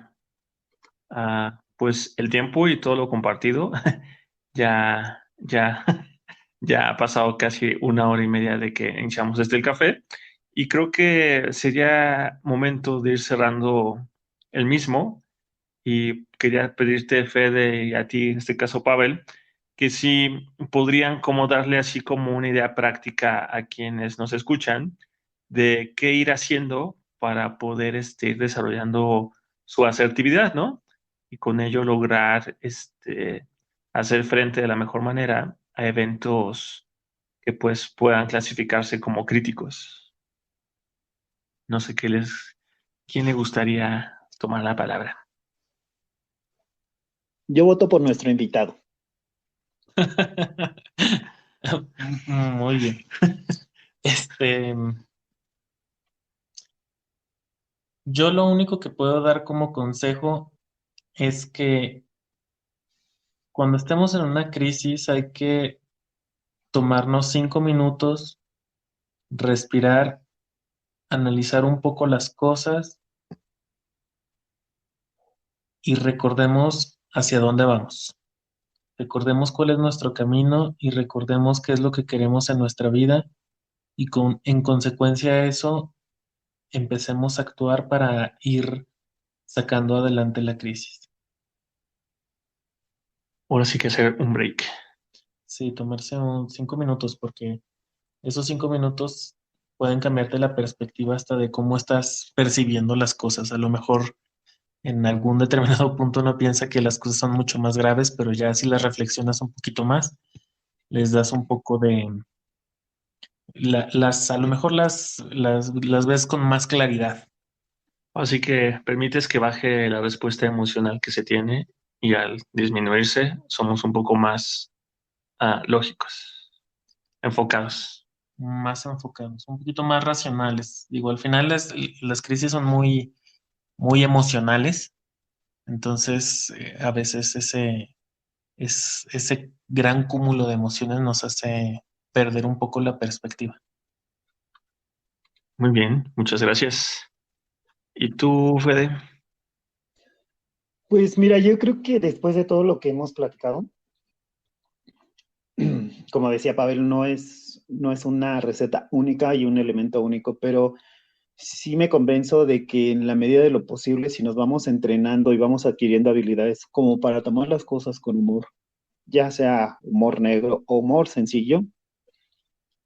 pues el tiempo y todo lo compartido. Ya, ya, ya ha pasado casi una hora y media de que iniciamos el café y creo que sería momento de ir cerrando el mismo y quería pedirte, Fede, y a ti, en este caso, Pavel, que si podrían como darle así como una idea práctica a quienes nos escuchan de qué ir haciendo para poder ir desarrollando su asertividad, ¿no? Y con ello lograr hacer frente de la mejor manera a eventos que pues puedan clasificarse como críticos. No sé quién le gustaría tomar la palabra. Yo voto por nuestro invitado. Muy bien. Este, yo lo único que puedo dar como consejo es que cuando estemos en una crisis hay que tomarnos 5 minutos, respirar, analizar un poco las cosas y recordemos hacia dónde vamos. Recordemos cuál es nuestro camino y recordemos qué es lo que queremos en nuestra vida y en consecuencia a eso empecemos a actuar para ir sacando adelante la crisis. Ahora sí que hacer un break. Sí, tomarse 5 minutos, porque esos 5 minutos pueden cambiarte la perspectiva hasta de cómo estás percibiendo las cosas. A lo mejor en algún determinado punto uno piensa que las cosas son mucho más graves, pero ya si las reflexionas un poquito más, les das un poco de, a lo mejor las ves con más claridad. Así que permites que baje la respuesta emocional que se tiene y al disminuirse somos un poco más lógicos, enfocados. Más enfocados, un poquito más racionales. Digo, al final las crisis son muy, muy emocionales, entonces a veces ese gran cúmulo de emociones nos hace perder un poco la perspectiva. Muy bien, muchas gracias. ¿Y tú, Fede? Pues mira, yo creo que después de todo lo que hemos platicado, como decía Pavel, no es una receta única y un elemento único, pero sí me convenzo de que en la medida de lo posible, si nos vamos entrenando y vamos adquiriendo habilidades como para tomar las cosas con humor, ya sea humor negro o humor sencillo,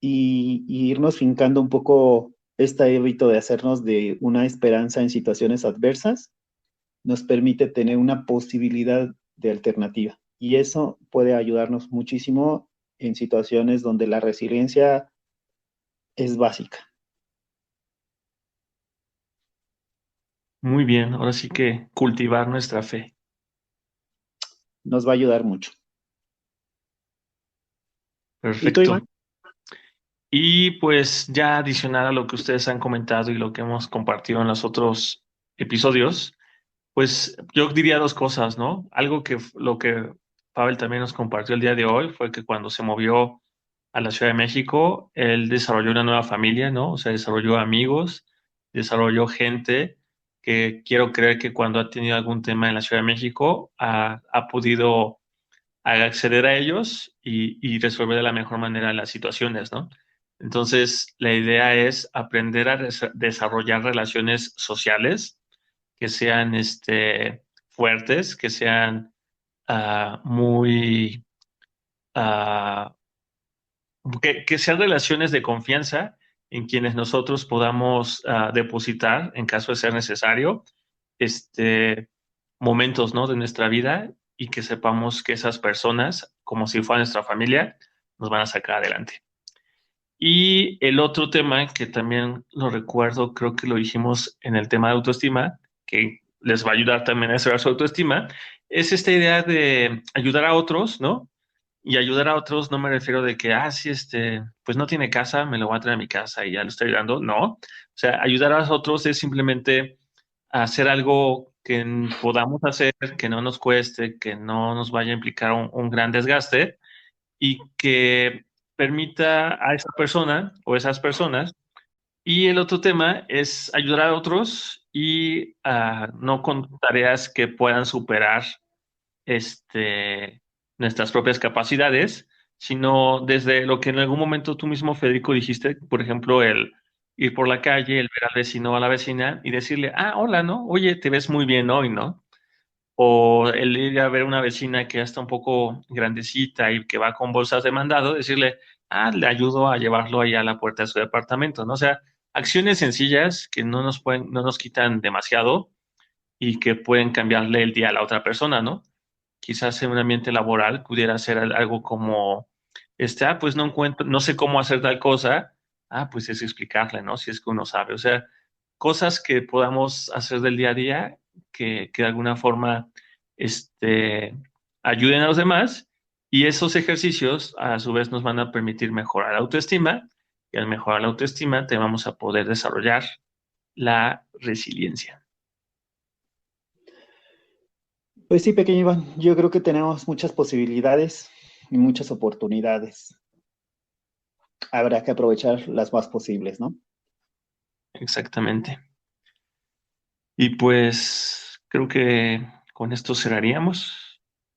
y irnos fincando un poco este hábito de hacernos de una esperanza en situaciones adversas, nos permite tener una posibilidad de alternativa. Y eso puede ayudarnos muchísimo en situaciones donde la resiliencia es básica. Muy bien, ahora sí que cultivar nuestra fe. Nos va a ayudar mucho. ¿Y tú, Perfecto. Iván? Y pues ya adicional a lo que ustedes han comentado y lo que hemos compartido en los otros episodios, pues yo diría dos cosas, ¿no? Algo que lo que Pavel también nos compartió el día de hoy fue que cuando se movió a la Ciudad de México, él desarrolló una nueva familia, ¿no? O sea, desarrolló amigos, desarrolló gente que quiero creer que cuando ha tenido algún tema en la Ciudad de México ha podido acceder a ellos y resolver de la mejor manera las situaciones, ¿no? Entonces, la idea es aprender a desarrollar relaciones sociales que sean fuertes, que sean muy, ah, que sean relaciones de confianza en quienes nosotros podamos depositar, en caso de ser necesario, momentos, ¿no? de nuestra vida y que sepamos que esas personas, como si fuera nuestra familia, nos van a sacar adelante. Y el otro tema que también lo recuerdo, creo que lo dijimos en el tema de autoestima, que les va a ayudar también a desarrollar su autoestima, es esta idea de ayudar a otros, ¿no? Y ayudar a otros no me refiero de que, sí, pues no tiene casa, me lo voy a traer a mi casa y ya lo estoy ayudando. No. O sea, ayudar a otros es simplemente hacer algo que podamos hacer, que no nos cueste, que no nos vaya a implicar un gran desgaste y que permita a esa persona o esas personas. Y el otro tema es ayudar a otros y no con tareas que puedan superar nuestras propias capacidades, sino desde lo que en algún momento tú mismo, Federico, dijiste, por ejemplo, el ir por la calle, el ver al vecino o a la vecina y decirle, hola, ¿no? Oye, te ves muy bien hoy, ¿no? O el ir a ver una vecina que ya está un poco grandecita y que va con bolsas de mandado, decirle, le ayudo a llevarlo ahí a la puerta de su departamento, ¿no? O sea, acciones sencillas que no nos quitan demasiado y que pueden cambiarle el día a la otra persona, ¿no? Quizás en un ambiente laboral pudiera ser algo como, pues no encuentro, no sé cómo hacer tal cosa, pues es explicarle, ¿no? Si es que uno sabe, o sea, cosas que podamos hacer del día a día que de alguna forma, ayuden a los demás y esos ejercicios a su vez nos van a permitir mejorar la autoestima y al mejorar la autoestima te vamos a poder desarrollar la resiliencia. Pues sí, pequeño Iván, yo creo que tenemos muchas posibilidades y muchas oportunidades. Habrá que aprovechar las más posibles, ¿no? Exactamente. Y pues creo que con esto cerraríamos.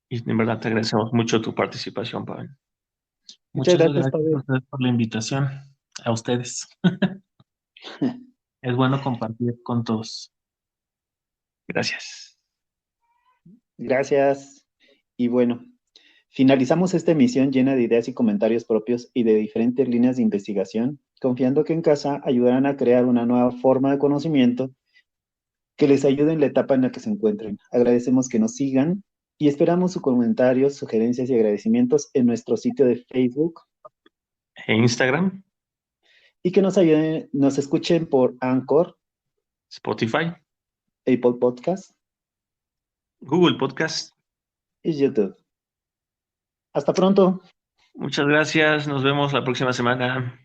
Y en verdad te agradecemos mucho tu participación, Pablo. Muchas Muchas gracias, gracias a Pavel. ustedes por la invitación, a ustedes. Es bueno compartir con todos. Gracias. Gracias. Y bueno, Finalizamos esta emisión llena de ideas y comentarios propios y de diferentes líneas de investigación, confiando que en casa ayudarán a crear una nueva forma de conocimiento que les ayude en la etapa en la que se encuentren. Agradecemos que nos sigan y esperamos sus comentarios, sugerencias y agradecimientos en nuestro sitio de Facebook E Instagram, y que nos ayuden, nos escuchen por Anchor, Spotify, Apple Podcast Google Podcast. y YouTube. Hasta pronto. Muchas gracias. Nos vemos la próxima semana.